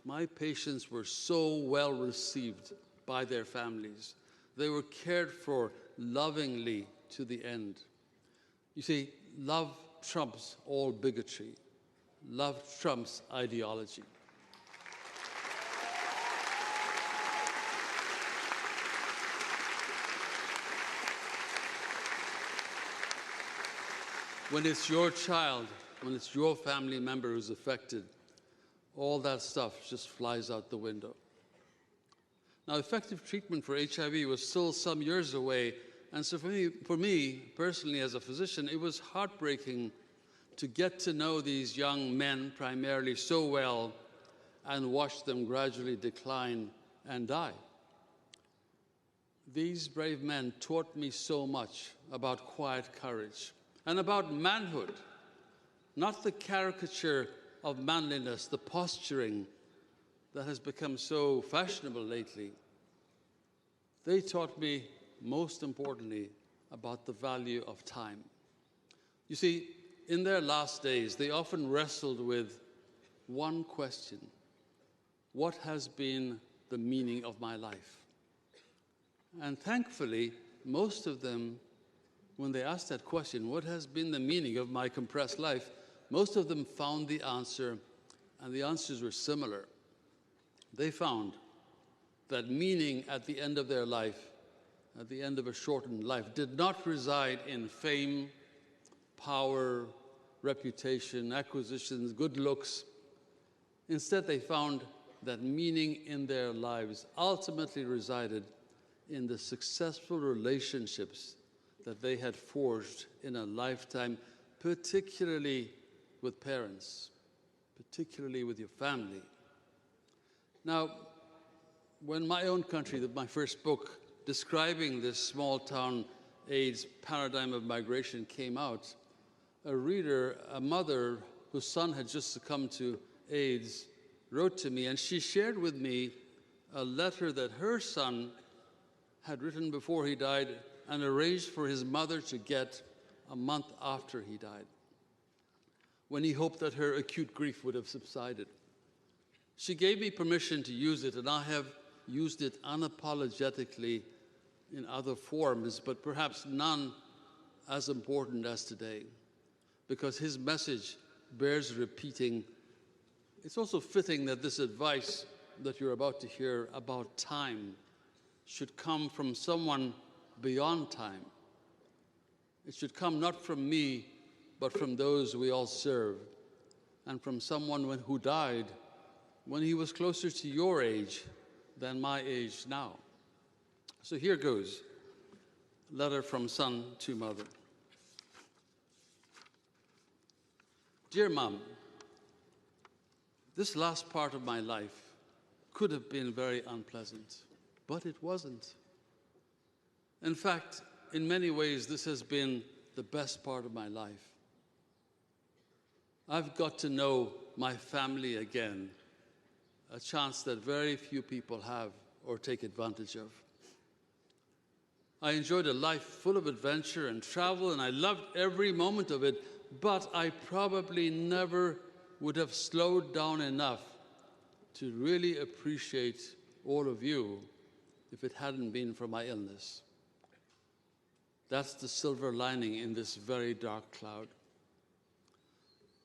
my patients were so well received by their families. They were cared for lovingly to the end. You see, love trumps all bigotry. Love trumps ideology. When it's your child, when it's your family member who's affected, all that stuff just flies out the window. Now, effective treatment for HIV was still some years away, and so for me personally as a physician, it was heartbreaking to get to know these young men primarily so well and watch them gradually decline and die. These brave men taught me so much about quiet courage and about manhood, not the caricature of manliness, the posturing that has become so fashionable lately. They taught me, most importantly, about the value of time. You see, in their last days, they often wrestled with one question: what has been the meaning of my life? And thankfully, most of them, when they asked that question, what has been the meaning of my compressed life, most of them found the answer, and the answers were similar. They found that meaning at the end of their life, at the end of a shortened life, did not reside in fame, power, reputation, acquisitions, good looks. Instead, they found that meaning in their lives ultimately resided in the successful relationships that they had forged in a lifetime, particularly with parents, particularly with your family. Now, when my own country, my first book describing this small town AIDS paradigm of migration came out, a reader, a mother whose son had just succumbed to AIDS, wrote to me, and she shared with me a letter that her son had written before he died and arranged for his mother to get a month after he died, when he hoped that her acute grief would have subsided. She gave me permission to use it, and I have used it unapologetically in other forms, but perhaps none as important as today, because his message bears repeating. It's also fitting that this advice that you're about to hear about time should come from someone beyond time. It should come not from me, but from those we all serve, and from someone who died when he was closer to your age than my age now. So here goes, letter from son to mother. Dear Mom, this last part of my life could have been very unpleasant, but it wasn't. In fact, in many ways, this has been the best part of my life. I've got to know my family again, a chance that very few people have or take advantage of. I enjoyed a life full of adventure and travel, and I loved every moment of it, but I probably never would have slowed down enough to really appreciate all of you if it hadn't been for my illness. That's the silver lining in this very dark cloud.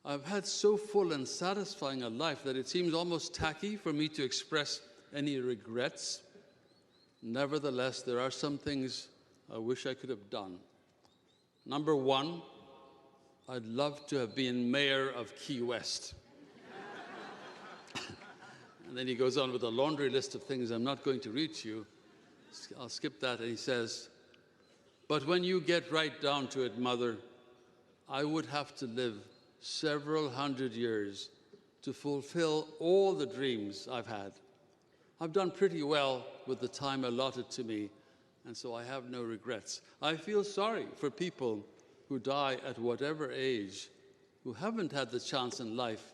I've had so full and satisfying a life that it seems almost tacky for me to express any regrets. Nevertheless, there are some things I wish I could have done. Number one, I'd love to have been mayor of Key West. And then he goes on with a laundry list of things I'm not going to read to you. I'll skip that, and he says, but when you get right down to it, Mother, I would have to live several hundred years to fulfill all the dreams I've had. I've done pretty well with the time allotted to me, and so I have no regrets. I feel sorry for people who die at whatever age, who haven't had the chance in life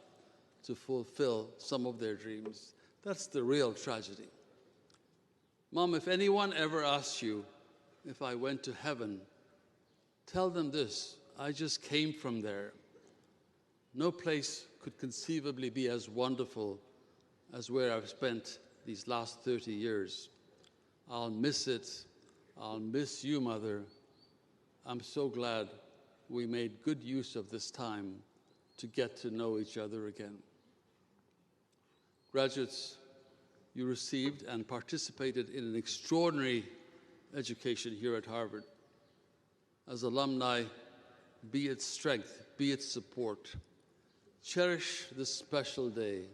to fulfill some of their dreams. That's the real tragedy. Mom, if anyone ever asks you if I went to heaven, tell them this: I just came from there. No place could conceivably be as wonderful as where I've spent these last 30 years. I'll miss it. I'll miss you, Mother. I'm so glad we made good use of this time to get to know each other again. Graduates, you received and participated in an extraordinary education here at Harvard. As alumni, be its strength, be its support. Cherish this special day.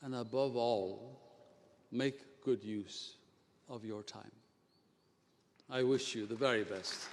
And above all, make good use of your time. I wish you the very best.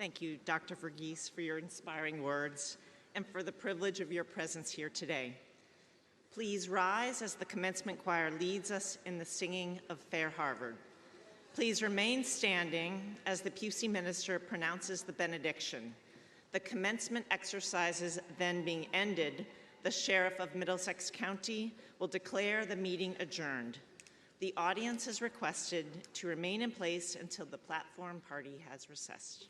Thank you, Dr. Verghese, for your inspiring words and for the privilege of your presence here today. Please rise as the commencement choir leads us in the singing of Fair Harvard. Please remain standing as the Pusey minister pronounces the benediction. The commencement exercises then being ended, the Sheriff of Middlesex County will declare the meeting adjourned. The audience is requested to remain in place until the platform party has recessed.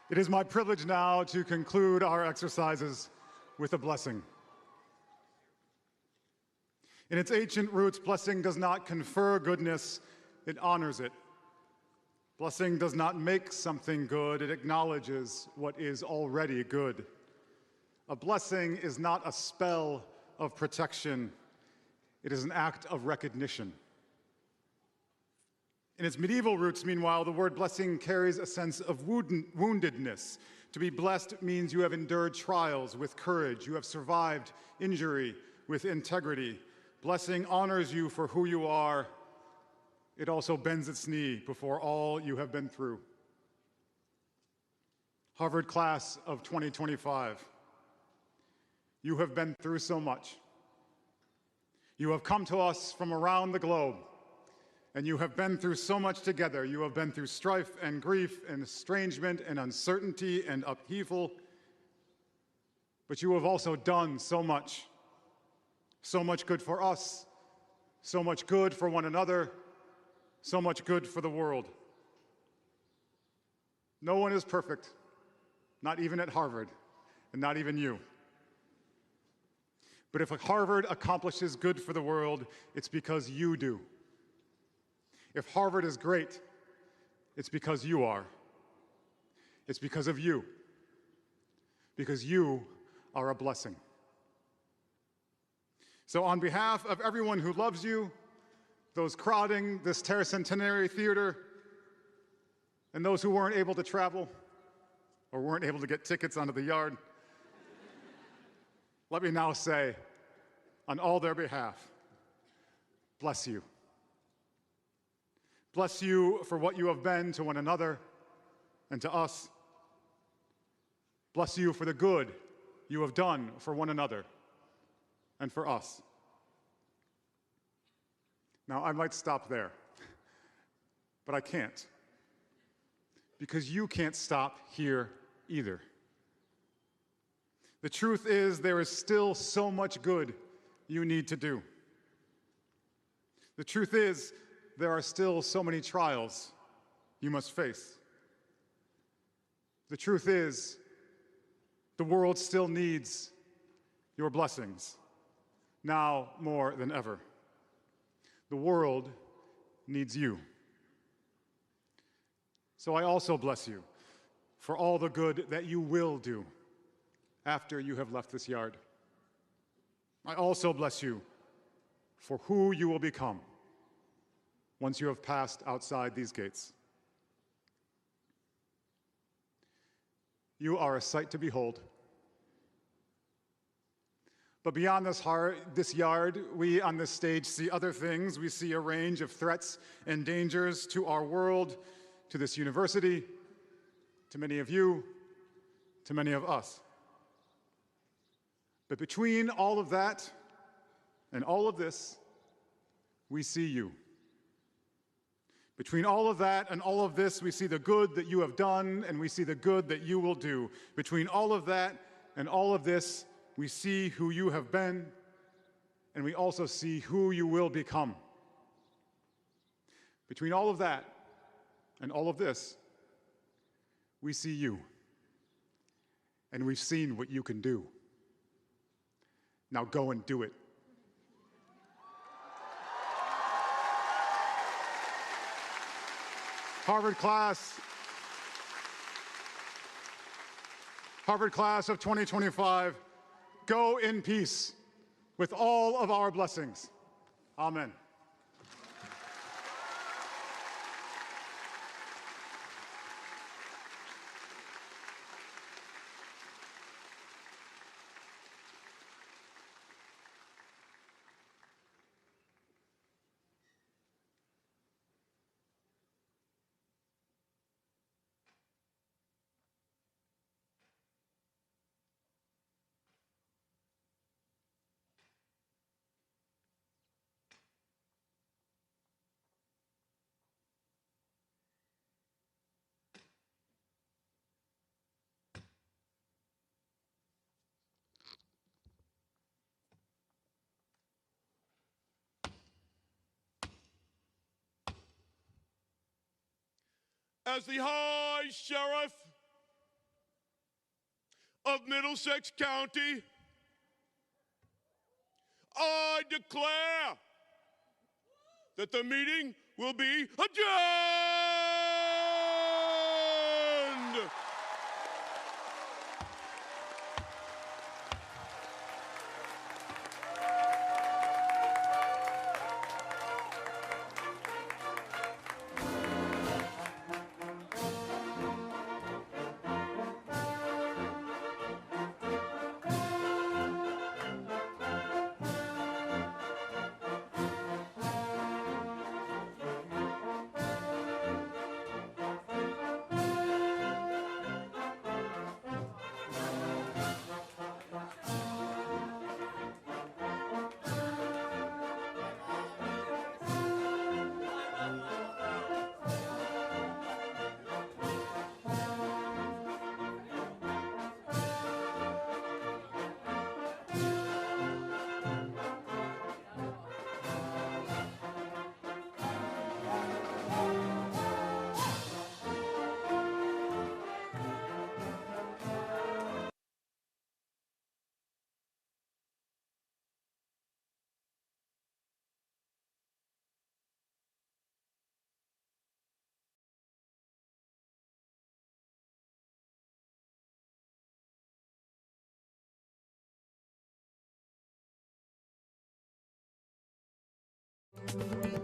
It is my privilege now to conclude our exercises with a blessing. In its ancient roots, blessing does not confer goodness, it honors it. Blessing does not make something good, it acknowledges what is already good. A blessing is not a spell of protection, it is an act of recognition. In its medieval roots, meanwhile, the word blessing carries a sense of woundedness. To be blessed means you have endured trials with courage, you have survived injury with integrity. Blessing honors you for who you are. It also bends its knee before all you have been through. Harvard class of 2025, you have been through so much. You have come to us from around the globe, and you have been through so much together. You have been through strife and grief and estrangement and uncertainty and upheaval, but you have also done so much good for us, so much good for one another, so much good for the world. No one is perfect, not even at Harvard, and not even you. But if Harvard accomplishes good for the world, it's because you do. If Harvard is great, it's because you are. It's because of you. Because you are a blessing. So on behalf of everyone who loves you, those crowding this Terracentenary Theater, and those who weren't able to travel or weren't able to get tickets onto the yard, let me now say, on all their behalf, bless you. Bless you for what you have been to one another and to us. Bless you for the good you have done for one another and for us. Now, I might stop there, but I can't, because you can't stop here either. The truth is, there is still so much good you need to do. The truth is, there are still so many trials you must face. The truth is, the world still needs your blessings, now more than ever. The world needs you. So I also bless you for all the good that you will do after you have left this yard. I also bless you for who you will become once you have passed outside these gates. You are a sight to behold. But beyond this yard, we on this stage see other things. We see a range of threats and dangers to our world, to this university, to many of you, to many of us. But between all of that and all of this, we see you. Between all of that and all of this, we see the good that you have done, and we see the good that you will do. Between all of that and all of this, we see who you have been, and we also see who you will become. Between all of that and all of this, we see you, and we've seen what you can do. Now go and do it. Harvard class of 2025, go in peace with all of our blessings. Amen. As the High Sheriff of Middlesex County, I declare that the meeting will be adjourned. Thank you.